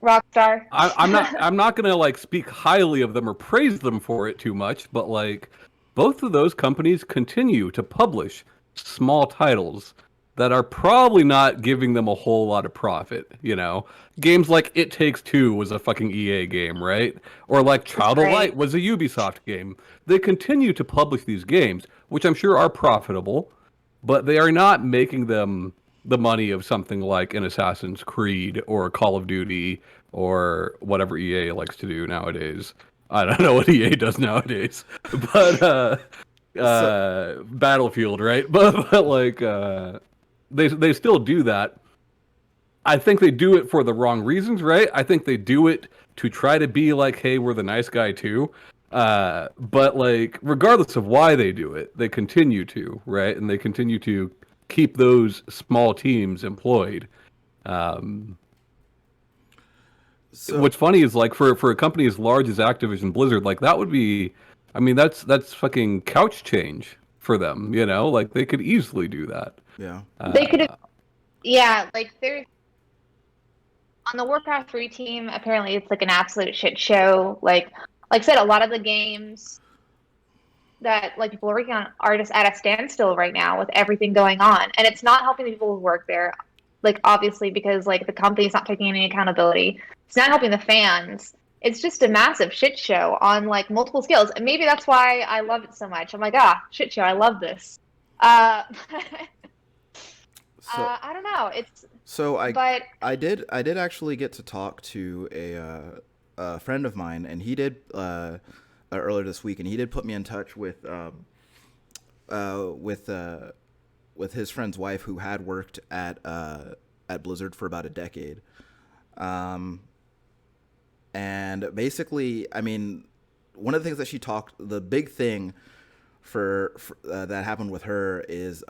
Rockstar. I'm not gonna like speak highly of them or praise them for it too much, but like both of those companies continue to publish small titles that are probably not giving them a whole lot of profit, Games like It Takes Two was a fucking EA game, right? Or like Child of Light Right. was a Ubisoft game. They continue to publish these games, which I'm sure are profitable, but they are not making them the money of something like an Assassin's Creed or Call of Duty or whatever EA likes to do nowadays. I don't know what EA does nowadays, but So Battlefield, right? But like they still do that. I think they do it for the wrong reasons, right? I think they do it to try to be like, hey, we're the nice guy too. But like, regardless of why they do it, they continue to, right? And they continue to keep those small teams employed. Um, so what's funny is like for a company as large as Activision-Blizzard, like that would be, I mean, that's fucking couch change for them, Like they could easily do that. yeah. They could have, yeah, like there's on the Warcraft 3 team, apparently it's like an absolute shit show. Like I said, a lot of the games that like people are working on are just at a standstill right now with everything going on. And it's not helping the people who work there, like obviously because like the company's not taking any accountability. It's not helping the fans. It's just a massive shit show on like multiple scales. And maybe that's why I love it so much. I'm like, shit show, I love this. Uh So I don't know. so But I did actually get to talk to a friend of mine, and he did earlier this week, and he did put me in touch with uh, with uh, with his friend's wife, who had worked at Blizzard for about a decade. Um, and basically, I mean, one of the things that the big thing for that happened with her is,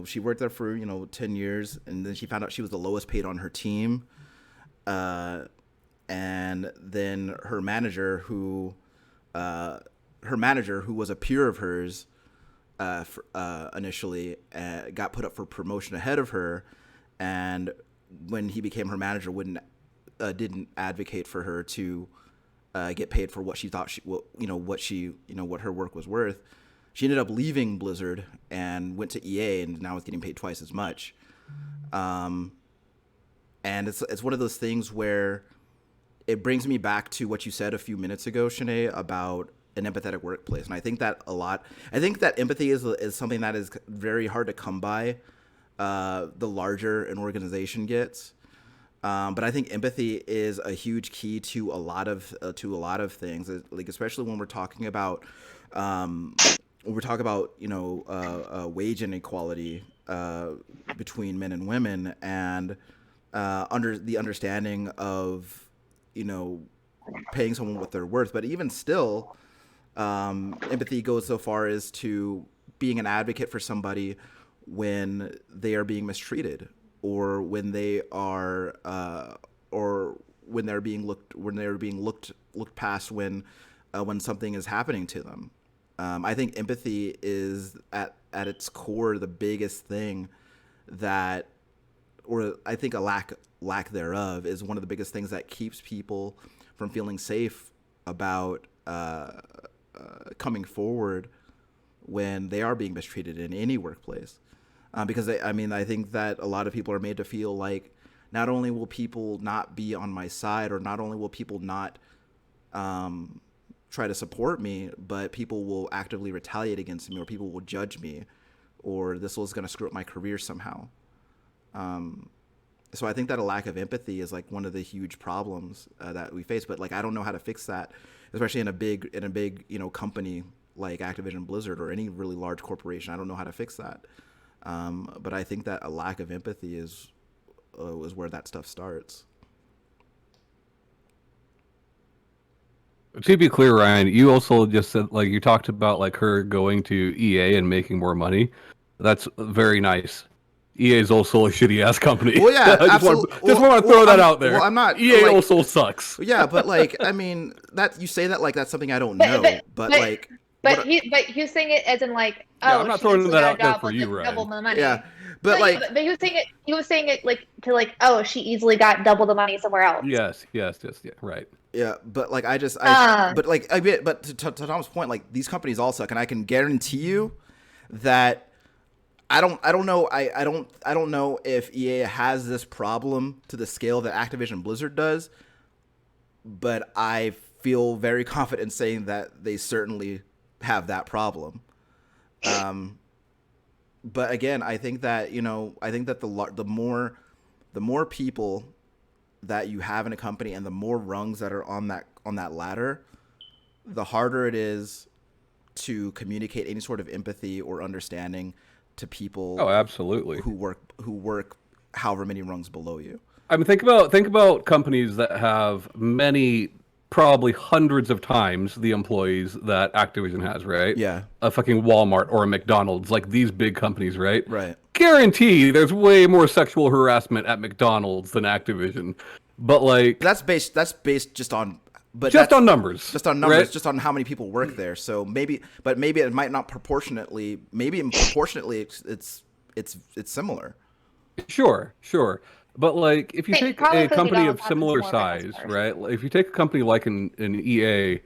she worked there for 10 years, and then she found out she was the lowest paid on her team, and then her manager who was a peer of hers, initially got put up for promotion ahead of her, and when he became her manager, didn't advocate for her to get paid for what she thought what her work was worth. She ended up leaving Blizzard and went to EA, and now is getting paid twice as much. And it's one of those things where it brings me back to what you said a few minutes ago, Shanae, about an empathetic workplace. And I think that a lot. I think that empathy is something that is very hard to come by, the larger an organization gets. But I think empathy is a huge key to a lot of things, like especially when we're talking about wage inequality between men and women, and under the understanding of paying someone what they're worth. But even still, empathy goes so far as to being an advocate for somebody when they are being mistreated, or when they are when they're being looked past when something is happening to them. I think empathy is at its core the biggest thing that, or I think a lack thereof, is one of the biggest things that keeps people from feeling safe about coming forward when they are being mistreated in any workplace. Because I think that a lot of people are made to feel like not only will people not be on my side, or not only will people not try to support me, but people will actively retaliate against me, or people will judge me, or this is going to screw up my career somehow. So I think that a lack of empathy is like one of the huge problems that we face. But like, I don't know how to fix that, especially in a big company like Activision-Blizzard or any really large corporation. I don't know how to fix that. But I think that a lack of empathy is where that stuff starts. To be clear, Ryan, you also just said, like, you talked about like her going to EA and making more money. That's very nice. EA is also a shitty ass company. Well, yeah, absolutely. Just want to throw that out there. Well, I'm not. EA also sucks. Yeah, but like, I mean, that you say that like that's something I don't know, but like. But he's saying it as in like, I'm not throwing that out there for you, Ryan. Double the money. Yeah, but he was saying it like to like, oh, she easily got double the money somewhere else. Yes, yeah, right. Yeah, but like but to Tom's point, like these companies all suck, and I can guarantee you that I don't know if EA has this problem to the scale that Activision-Blizzard does, but I feel very confident in saying that they certainly have that problem. But again, I think that the more people that you have in a company, and the more rungs that are on that ladder, the harder it is to communicate any sort of empathy or understanding to people. Oh, absolutely. Who work however many rungs below you. I mean, think about companies that have many, probably hundreds of times the employees that Activision has, right? Yeah. A fucking Walmart or a McDonald's, like these big companies, right? Right. Guarantee there's way more sexual harassment at McDonald's than Activision. But like that's based just on numbers. Just on numbers, right? just on how many people work there. So maybe it might not proportionately. Maybe proportionately it's similar. Sure. But like, if you take a company of similar size, right? If you take a company like an EA,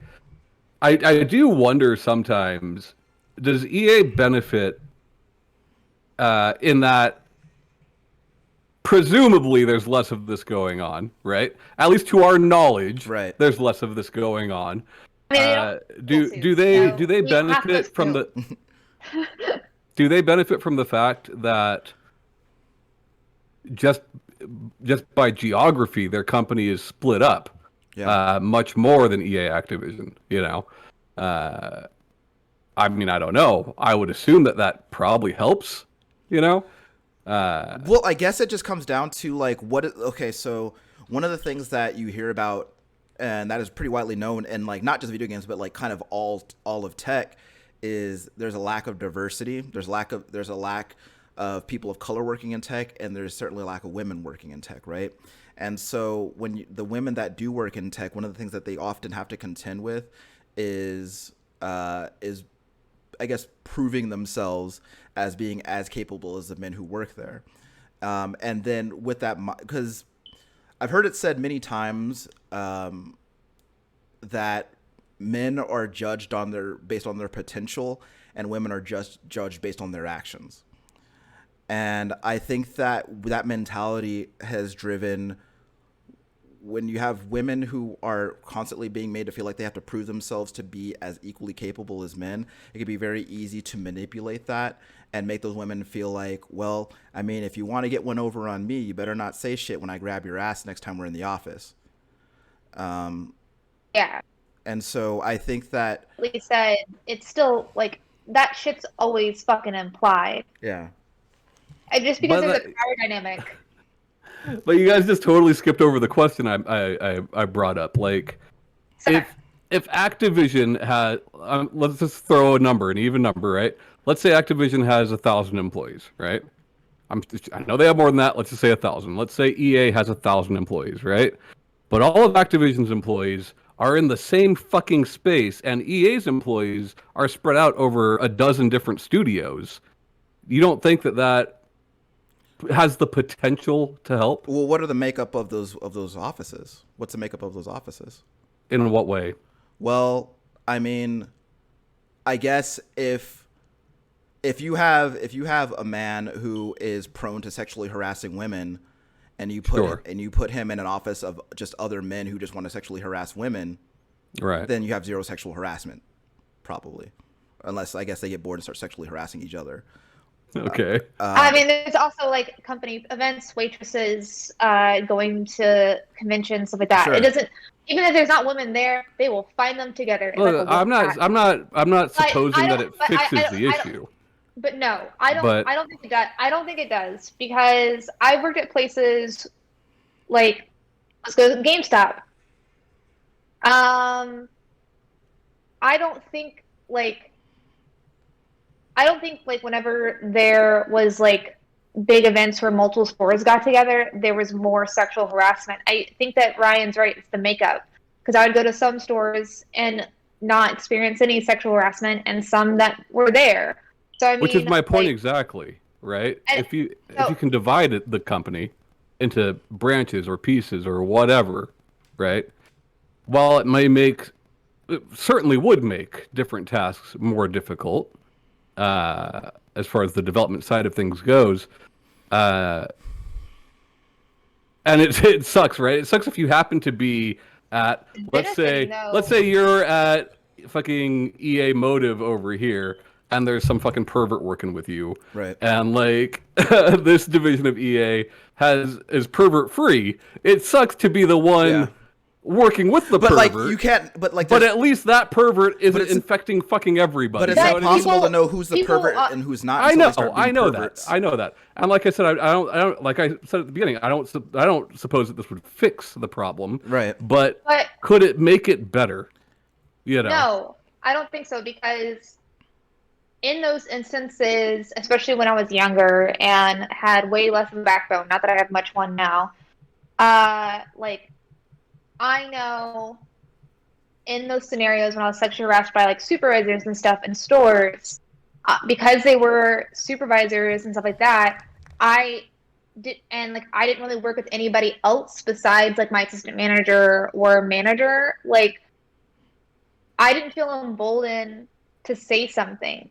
I do wonder sometimes, does EA benefit in that presumably there's less of this going on, right? At least to our knowledge, right? There's less of this going on. I mean, do they benefit from the do they benefit from the fact that just by geography their company is split up much more than EA Activision, I mean, I don't know. I would assume that probably helps, Well, I guess it just comes down to like so one of the things that you hear about, and that is pretty widely known in like not just video games but like kind of all of tech, is there's a lack of diversity. There's a lack of people of color working in tech, and there's certainly a lack of women working in tech, right? And so the women that do work in tech, one of the things that they often have to contend with is I guess proving themselves as being as capable as the men who work there. And then with that, because I've heard it said many times that men are judged based on their potential, and women are just judged based on their actions. And I think that mentality has driven, when you have women who are constantly being made to feel like they have to prove themselves to be as equally capable as men, it can be very easy to manipulate that and make those women feel like, well, I mean, if you want to get one over on me, you better not say shit when I grab your ass next time we're in the office. Yeah. And so I think that, Like I said, it's still like that shit's always fucking implied. yeah. And just because But there's a power dynamic. But you guys just totally skipped over the question I brought up. Like, Sorry. if Activision had, let's just throw a number, an even number, right? Let's say Activision has 1,000 employees, right? I know they have more than that. Let's just say 1,000. Let's say EA has 1,000 employees, right? But all of Activision's employees are in the same fucking space, and EA's employees are spread out over a dozen different studios. You don't think that has the potential to help? Well, what are the makeup of those offices? What's the makeup of those offices? In what way? Well, I mean, I guess if you have a man who is prone to sexually harassing women, and you put him in an office of just other men who just want to sexually harass women, right? Then you have zero sexual harassment, probably, unless I guess they get bored and start sexually harassing each other. Okay. I mean, there's also like company events, waitresses, going to conventions, stuff like that. Sure. It doesn't, even if there's not women there, they will find them together. Look, I'm not supposing that it fixes the issue. But no, I don't think it does. I don't think it does, because I've worked at places like, let's go to GameStop. I don't think whenever there was like big events where multiple stores got together, there was more sexual harassment. I think that Ryan's right. It's the makeup, because I would go to some stores and not experience any sexual harassment, and some that were there. So I mean, which is my point exactly, right? If you can divide the company into branches or pieces or whatever, right? While it certainly would make different tasks more difficult, as far as the development side of things goes, and it sucks, right? It sucks if you happen to be at, let's say you're at fucking EA Motive over here, and there's some fucking pervert working with you, right? And like this division of EA is pervert free. It sucks to be the one working with the pervert. Like you can't. But at least that pervert isn't infecting fucking everybody. But it's impossible to know who's the pervert and who's not. I know that. And like I said, I don't. Like I said at the beginning, I don't suppose that this would fix the problem. Right. But could it make it better? You know. No, I don't think so, because in those instances, especially when I was younger and had way less of a backbone, not that I have much one now, like, I know in those scenarios when I was sexually harassed by like supervisors and stuff in stores, because they were supervisors and stuff like that, I didn't really work with anybody else besides like my assistant manager or manager. Like, I didn't feel emboldened to say something.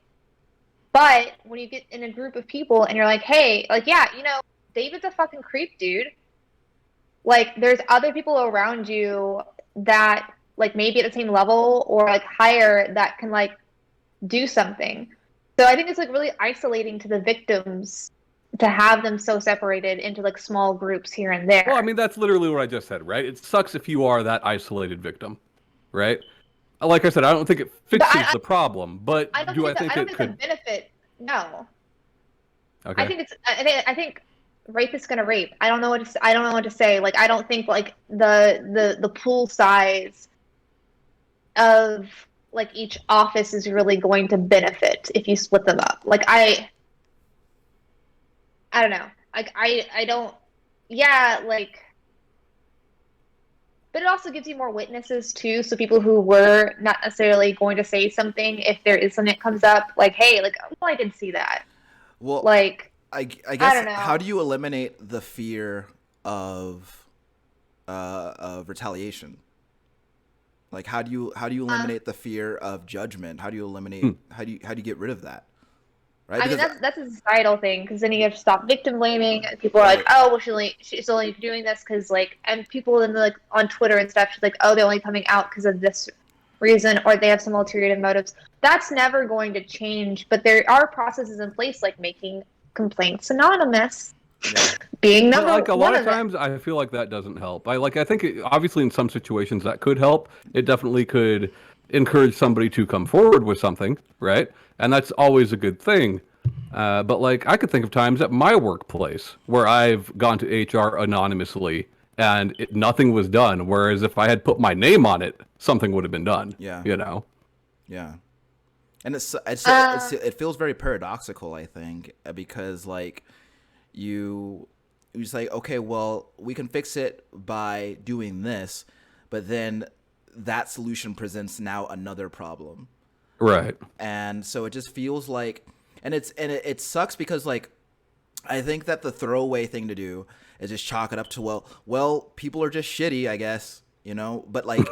But when you get in a group of people and you're like, hey, like, yeah, you know, David's a fucking creep, dude. Like, there's other people around you that, like, maybe at the same level or, like, higher that can, like, do something. So I think it's, like, really isolating to the victims to have them so separated into, like, small groups here and there. Well, I mean, that's literally what I just said, right? It sucks if you are that isolated victim, right? Like I said, I don't think it fixes the problem, but I think it could benefit. No. Okay. I think rape is gonna rape. I don't know what to say. Like, I don't think like the pool size of like each office is really going to benefit if you split them up. Like I don't know. Like I don't. Yeah, like. But it also gives you more witnesses too. So people who were not necessarily going to say something, if there is something that comes up, like, hey, like, well, I did see that. Well, Like, I I guess don't how know. do you eliminate the fear of retaliation? Like how do you Uh, eliminate the fear of judgment? How do you Hmm. eliminate how do you get rid of that? Right? I mean, Because that's a societal thing because then you have to stop victim blaming. People are like, right, oh, well, she's only doing this because like, and people in the, like on Twitter and stuff, she's like, oh, they're only coming out because of this reason, or they have some ulterior motives. That's never going to change. But there are processes in place like making complaints anonymous, yeah, being But number like a lot one of of it. times, I feel like that doesn't help. I think obviously in some situations that could help. It definitely could encourage somebody to come forward with something, right? And that's always a good thing. But like I could think of times at my workplace where I've gone to HR anonymously and nothing was done. Whereas if I had put my name on it, something would have been done. yeah, You know? yeah. And it feels very paradoxical, I think, because like you you just like, okay, well, we can fix it by doing this, but then that solution presents now another problem. Right. And so it just feels like, it sucks because like I think that the throwaway thing to do is just chalk it up to, well, people are just shitty, I guess, you know. But like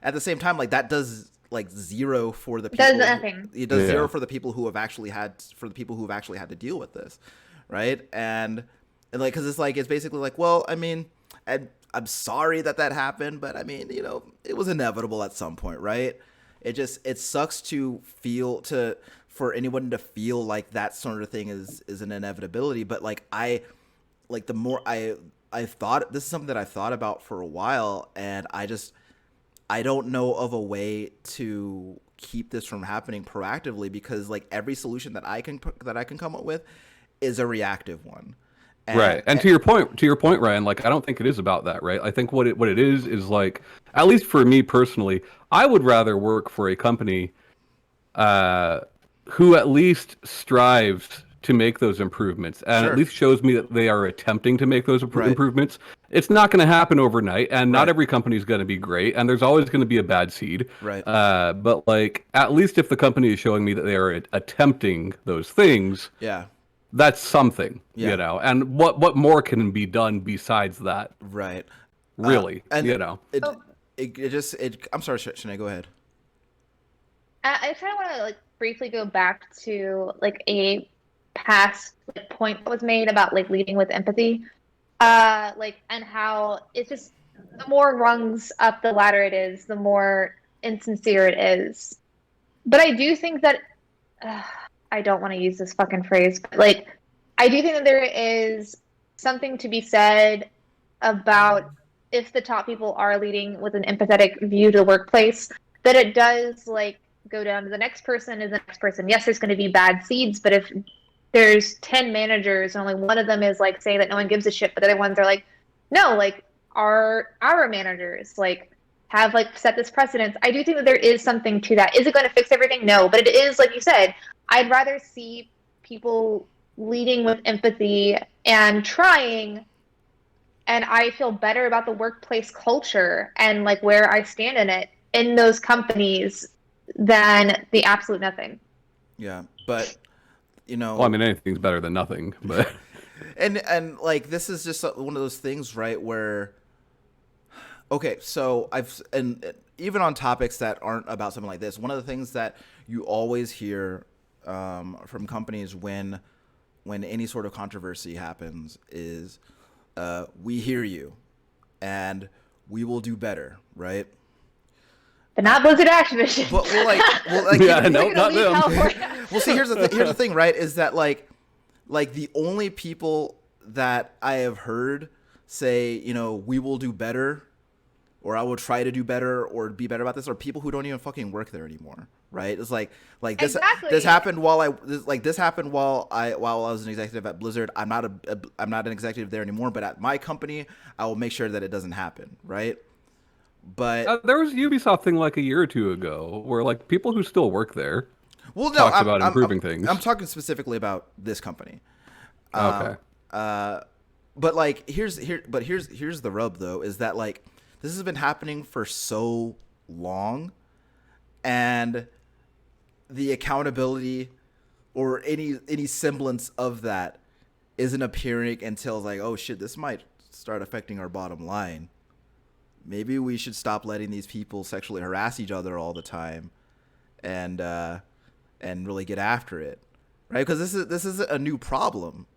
at the same time, like that does like zero for the Does people. nothing. It does zero Yeah. for the people who have actually had to deal with this, right? And like because it's like it's basically like, well, I mean, I'm sorry that that happened, but I mean, you know, it was inevitable at some point, right? It sucks to feel to for anyone to feel like that sort of thing is an inevitability, but like the more I've thought, this is something that I've thought about for a while, and I don't know of a way to keep this from happening proactively, because like every solution that I can come up with is a reactive one. Right. And And to your point, Ryan, like I don't think it is about that, right? I think what it is like, at least for me personally, I would rather work for a company uh who at least strives to make those improvements and at sure, least shows me that they are attempting to make those right, improvements. It's not going to happen overnight, and not right, every company is going to be great, and there's always going to be a bad seed. right, But like at least if the company is showing me that they are attempting those things, yeah, that's something, yeah, and what more can be done besides that, right. really, And it Oh, it just it. I'm sorry, Shanae, go ahead. I kind of want to like briefly go back to like a past like, point that was made about like leading with empathy. Like and how it's just the more rungs up the ladder it is, the more insincere it is. But I do think that uh, I don't want to use this fucking phrase, but like I do think that there is something to be said about if the top people are leading with an empathetic view to the workplace, that it does like go down to the next person is the next person. Yes, there's going to be bad seeds, but if there's 10 managers and only one of them is like saying that no one gives a shit, but the other ones are like, no, like our managers like have like set this precedence. I do think that there is something to that. Is it going to fix everything? No, but it is like you said. I'd rather see people leading with empathy and trying, and I feel better about the workplace culture and like where I stand in it in those companies than the absolute nothing. Yeah, but you well, I know, mean, anything's better than nothing, but and like this is just one of those things, right? Where okay, so and even on topics that aren't about something like this, one of the things that you always hear from companies when any sort of controversy happens is, we hear you, and we will do better, right? But not Blizzard Activision. But well, like yeah, We're nope, gonna not leave them. California. well, see, here's the thing, right? Is that like the only people that I have heard say, you know, we will do better, or I will try to do better, or be better about this, are people who don't even fucking work there anymore, right? It's like this Exactly. happened this happened while I was an executive at Blizzard. I'm not an executive there anymore, but at my company, I will make sure that it doesn't happen, right? But There was a Ubisoft thing like a year or two ago where like people who still work there well, no, talked about improving things. I'm talking specifically about this company. Okay. But like here's the rub though, is that like this has been happening for so long, and the accountability or any semblance of that isn't appearing until like, oh shit, this might start affecting our bottom line. Maybe we should stop letting these people sexually harass each other all the time, and really get after it, right? Because this is a new problem,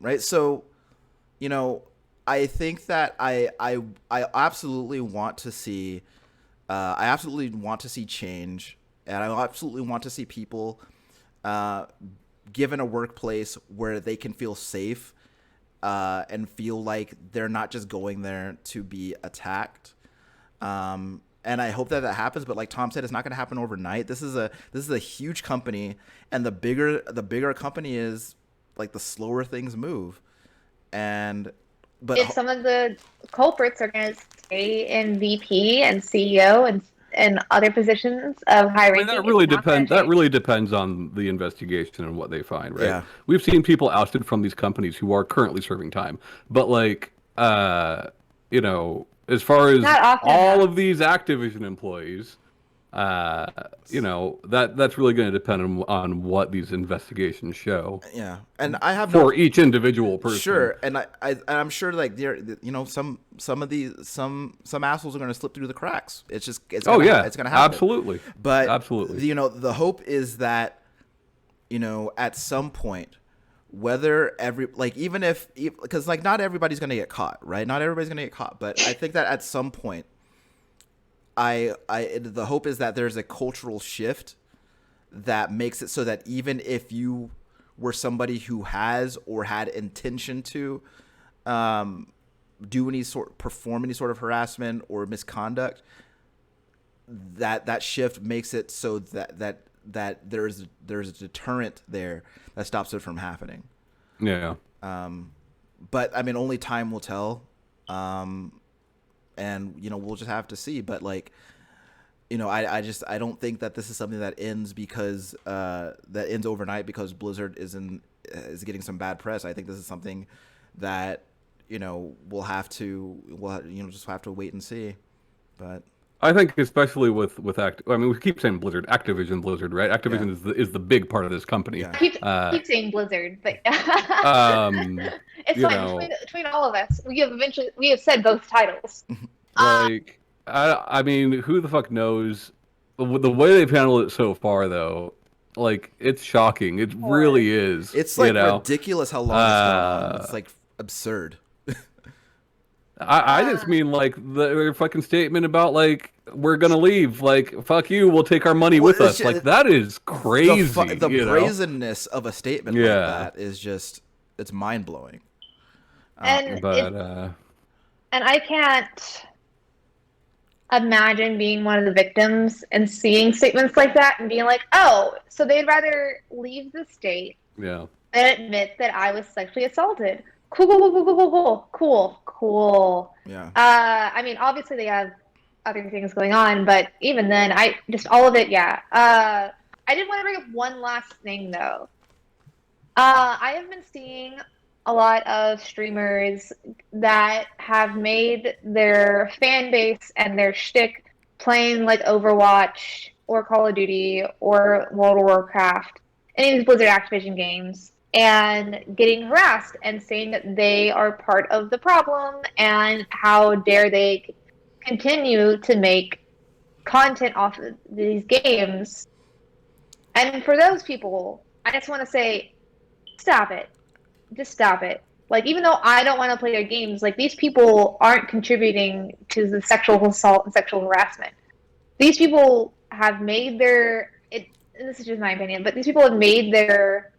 right? So, you know, I think that I absolutely want to see, change, and I absolutely want to see people given a workplace where they can feel safe and feel like they're not just going there to be attacked. And I hope that happens. But like Tom said, it's not going to happen overnight. This is a huge company, and the bigger a company is, like the slower things move. But if some of the culprits are going to stay in VP and CEO and other positions of high ranking, that really depends. That really depends on the investigation and what they find, right? Yeah. We've seen people ousted from these companies who are currently serving time, but like, you know, as far as all of these Activision employees, you know, that's really going to depend on what these investigations show. Yeah, and I have for each individual person. Sure, and I'm sure like there, you know, some assholes are going to slip through the cracks. It's going to happen. Absolutely. But absolutely, you know, the hope is that, you know, at some point, whether even if because like not everybody's going to get caught, right? Not everybody's going to get caught, but I think that at some point, the hope is that there's a cultural shift that makes it so that even if you were somebody who has or had intention to perform any sort of harassment or misconduct, that shift makes it so that there's a deterrent there that stops it from happening. Yeah. But I mean, only time will tell. And you know, we'll just have to see. But like, you know, I don't think that this is something that ends overnight because Blizzard is getting some bad press. I think this is something that, you know, we'll just have to wait and see. But I think especially with I mean, we keep saying Blizzard, Activision-Blizzard, right? Activision is the big part of this company. Yeah. Keep saying Blizzard, but it's fine between all of us. We have said both titles. Like, I mean, who the fuck knows? The way they've handled it so far, though, like, it's shocking. It really is. It's like ridiculous how long it's gone on. It's like absurd. I just mean like their fucking statement about like we're gonna leave, like fuck you, we'll take our money with us. Like that is crazy. The brazenness of a statement like that is just, it's mind blowing. And I can't imagine being one of the victims and seeing statements like that and being like, oh, so they'd rather leave the state than admit that I was sexually assaulted. Cool. Yeah. I mean, obviously they have other things going on, but even then, all of it, yeah. I did want to bring up one last thing, though. I have been seeing a lot of streamers that have made their fan base and their shtick playing like Overwatch or Call of Duty or World of Warcraft, any of these Blizzard Activision games, and getting harassed and saying that they are part of the problem and how dare they continue to make content off of these games. And for those people, I just want to say, stop it. Just stop it. Like, even though I don't want to play their games, like, these people aren't contributing to the sexual assault and sexual harassment. These people have made and this is just my opinion, but these people have made their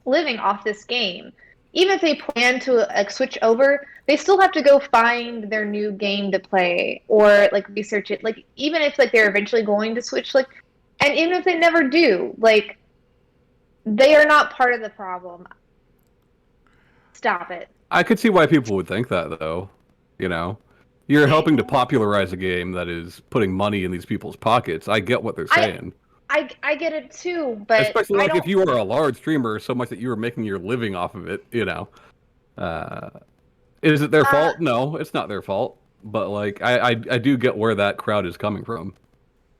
living off this game. Even if they plan to switch over, they still have to go find their new game to play or like research it. Like, even if like they're eventually going to switch, like, and even if they never do, like, they are not part of the problem. Stop it. I could see why people would think that, though. You know, You're helping to popularize a game that is putting money in these people's pockets. I get what they're saying. I get it too, but Especially I like don't. if you are a large streamer so much that you are making your living off of it, Is it their fault? No, it's not their fault. But like I do get where that crowd is coming from.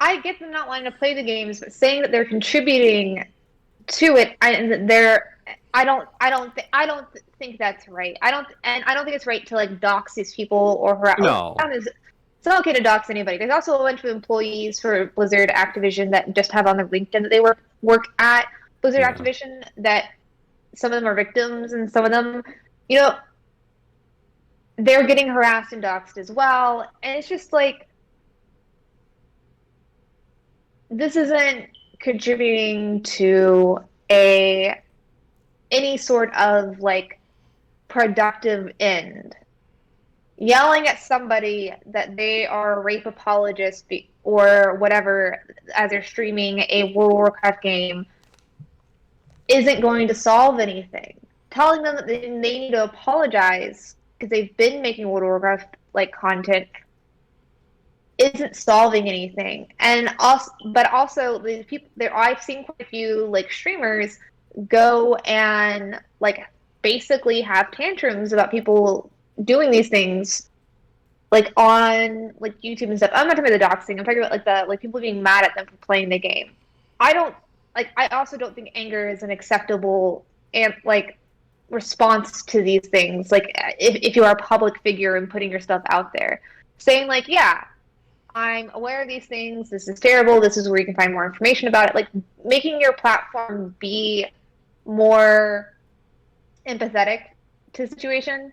I get them not wanting to play the games, but saying that they're contributing to it, I don't think that's right. I don't think it's right to like dox these people or harass. No. It's not okay to dox anybody. There's also a bunch of employees for Blizzard Activision that just have on their LinkedIn that they work at Blizzard Activision, that some of them are victims and some of them, they're getting harassed and doxed as well. And it's just like, this isn't contributing to any sort of like productive end. Yelling at somebody that they are a rape apologist or whatever as they're streaming a World of Warcraft game isn't going to solve anything. Telling them that they need to apologize because they've been making World of Warcraft like content isn't solving anything. And also the people there, I've seen quite a few like streamers go and like basically have tantrums about people doing these things like on like YouTube and stuff. I'm not talking about the doxing. I'm talking about like the like people being mad at them for playing the game. I also don't think anger is an acceptable and like response to these things. Like if you are a public figure and putting your stuff out there, saying like, yeah, I'm aware of these things. This is terrible. This is where you can find more information about it. Like making your platform be more empathetic to the situation,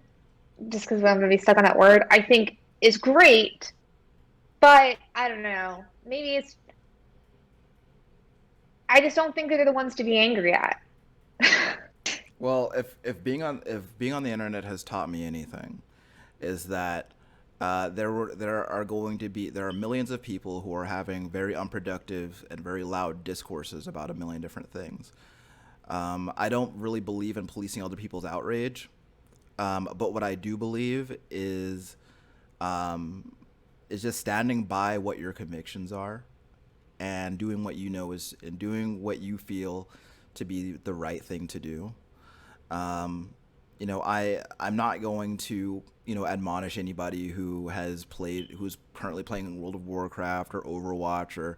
just because I'm going to be stuck on that word, I think is great. But I don't know. Maybe I just don't think they're the ones to be angry at. Well, if being on the internet has taught me anything, is that there are millions of people who are having very unproductive and very loud discourses about a million different things. I don't really believe in policing other people's outrage, but what I do believe is just standing by what your convictions are, and doing what doing what you feel to be the right thing to do. I'm not going to admonish anybody who's currently playing World of Warcraft or Overwatch or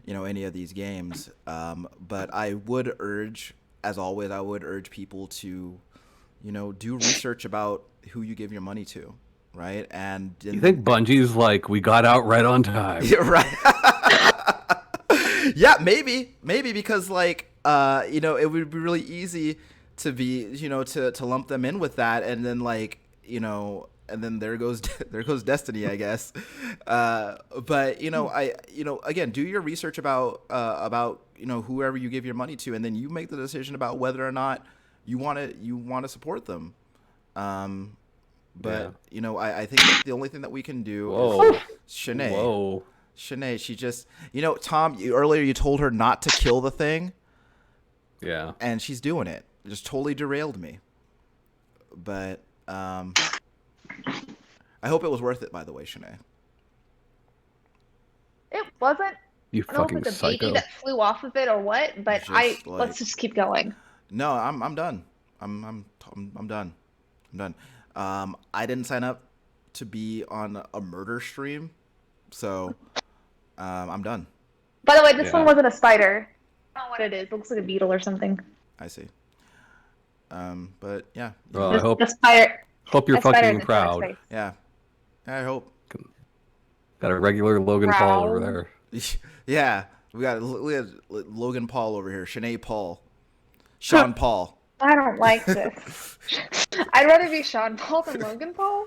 any of these games. But I would urge, as always, people to do research about who you give your money to, right? And you think Bungie's like, we got out right on time? Yeah, right. Yeah, maybe because like it would be really easy to be to lump them in with that, and then like and then there goes Destiny, I guess. But again, do your research about whoever you give your money to, and then you make the decision about whether or not you want to support them. But I think that the only thing that we can do is Shanae. Whoa. Shanae, she just Tom, earlier you told her not to kill the thing. Yeah. And she's doing it. It just totally derailed me. But I hope it was worth it, by the way, Shanae. It wasn't. You I don't fucking know if it's a psycho. baby that flew off of it or what, but let's just keep going. No, I'm done. I'm done. I'm done. I didn't sign up to be on a murder stream, so I'm done. By the way, this one wasn't a spider. I don't know what it is. It looks like a beetle or something. I see. But yeah. Well, I hope the spider. Hope you're fucking proud. Yeah, I hope. Got a regular Logan Paul over there. Yeah, we got Logan Paul over here. Shanae Paul. Sean Paul. I don't like this. I'd rather be Sean Paul than Logan Paul.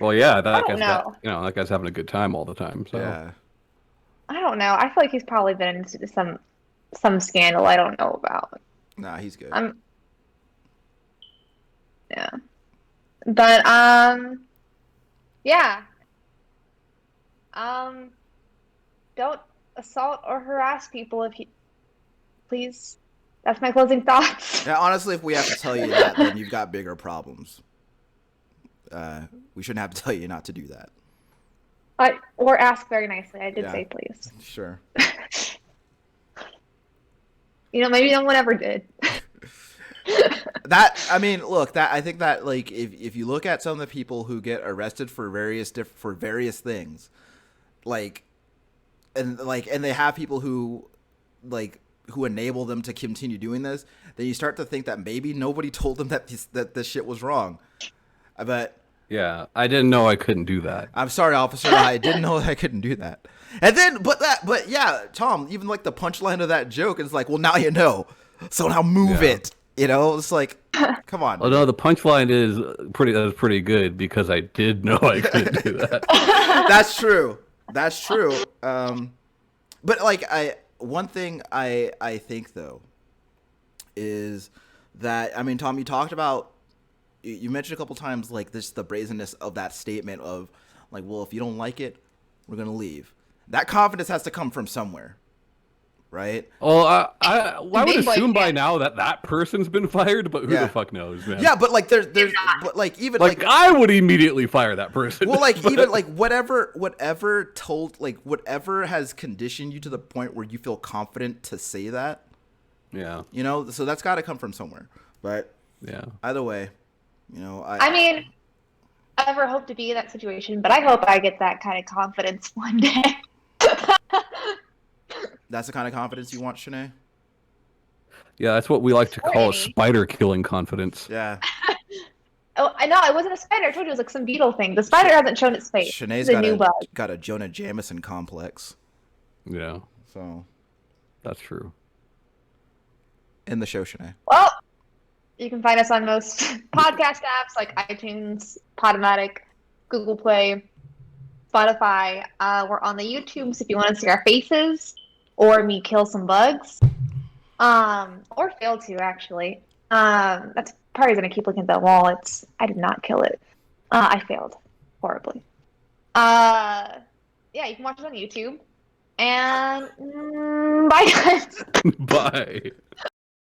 Well, yeah, that guy's having a good time all the time. So. Yeah. I don't know. I feel like he's probably been into some scandal I don't know about. Nah, he's good. Yeah. But yeah. Don't assault or harass people if you please. That's my closing thoughts. Yeah, honestly, if we have to tell you that, then you've got bigger problems. we shouldn't have to tell you not to do that. Or ask very nicely. I did Yeah. say please. Sure. Maybe no one ever did. I think that like if you look at some of the people who get arrested for various things, and they have people who enable them to continue doing this, then you start to think that maybe nobody told them that this shit was wrong. But Yeah, I didn't know I couldn't do that. I'm sorry, officer. I didn't know I couldn't do that. And then, but yeah, Tom, even like the punchline of that joke is like, well, now you know. So now move it. It's like, come on. Oh no, the punchline is pretty good because I did know I couldn't do that. That's true. But like one thing I think though is that, Tom, you talked about, you mentioned a couple times like the brazenness of that statement of like, well, if you don't like it, we're gonna leave. That confidence has to come from somewhere, right? Well, I would Big boy assume by fan. now that person's been fired, but who the fuck knows, man? Yeah, but like there's but like even like I would immediately fire that person. well, like even like whatever has conditioned you to the point where you feel confident to say that. Yeah. So that's got to come from somewhere. But Yeah. either way, I never hope to be in that situation, but I hope I get that kind of confidence one day. that's the kind of confidence you want, Shanae? Yeah, that's what we like to call Alrighty. spider killing confidence. Yeah. Oh, I know. It wasn't a spider. I told you it was like some beetle thing. The spider hasn't shown its face. Shanae's It's a new bug. got a Jonah Jameson complex. Yeah, So that's true. in the show, Shanae. Well, you can find us on most podcast apps like iTunes, Podomatic, Google Play, Spotify. We're on the YouTubes if you want to see our faces or me kill some bugs. Or fail to, actually. That's probably going to keep looking at that wall. I did not kill it. I failed horribly. Yeah, you can watch us on YouTube. And bye, guys. Bye.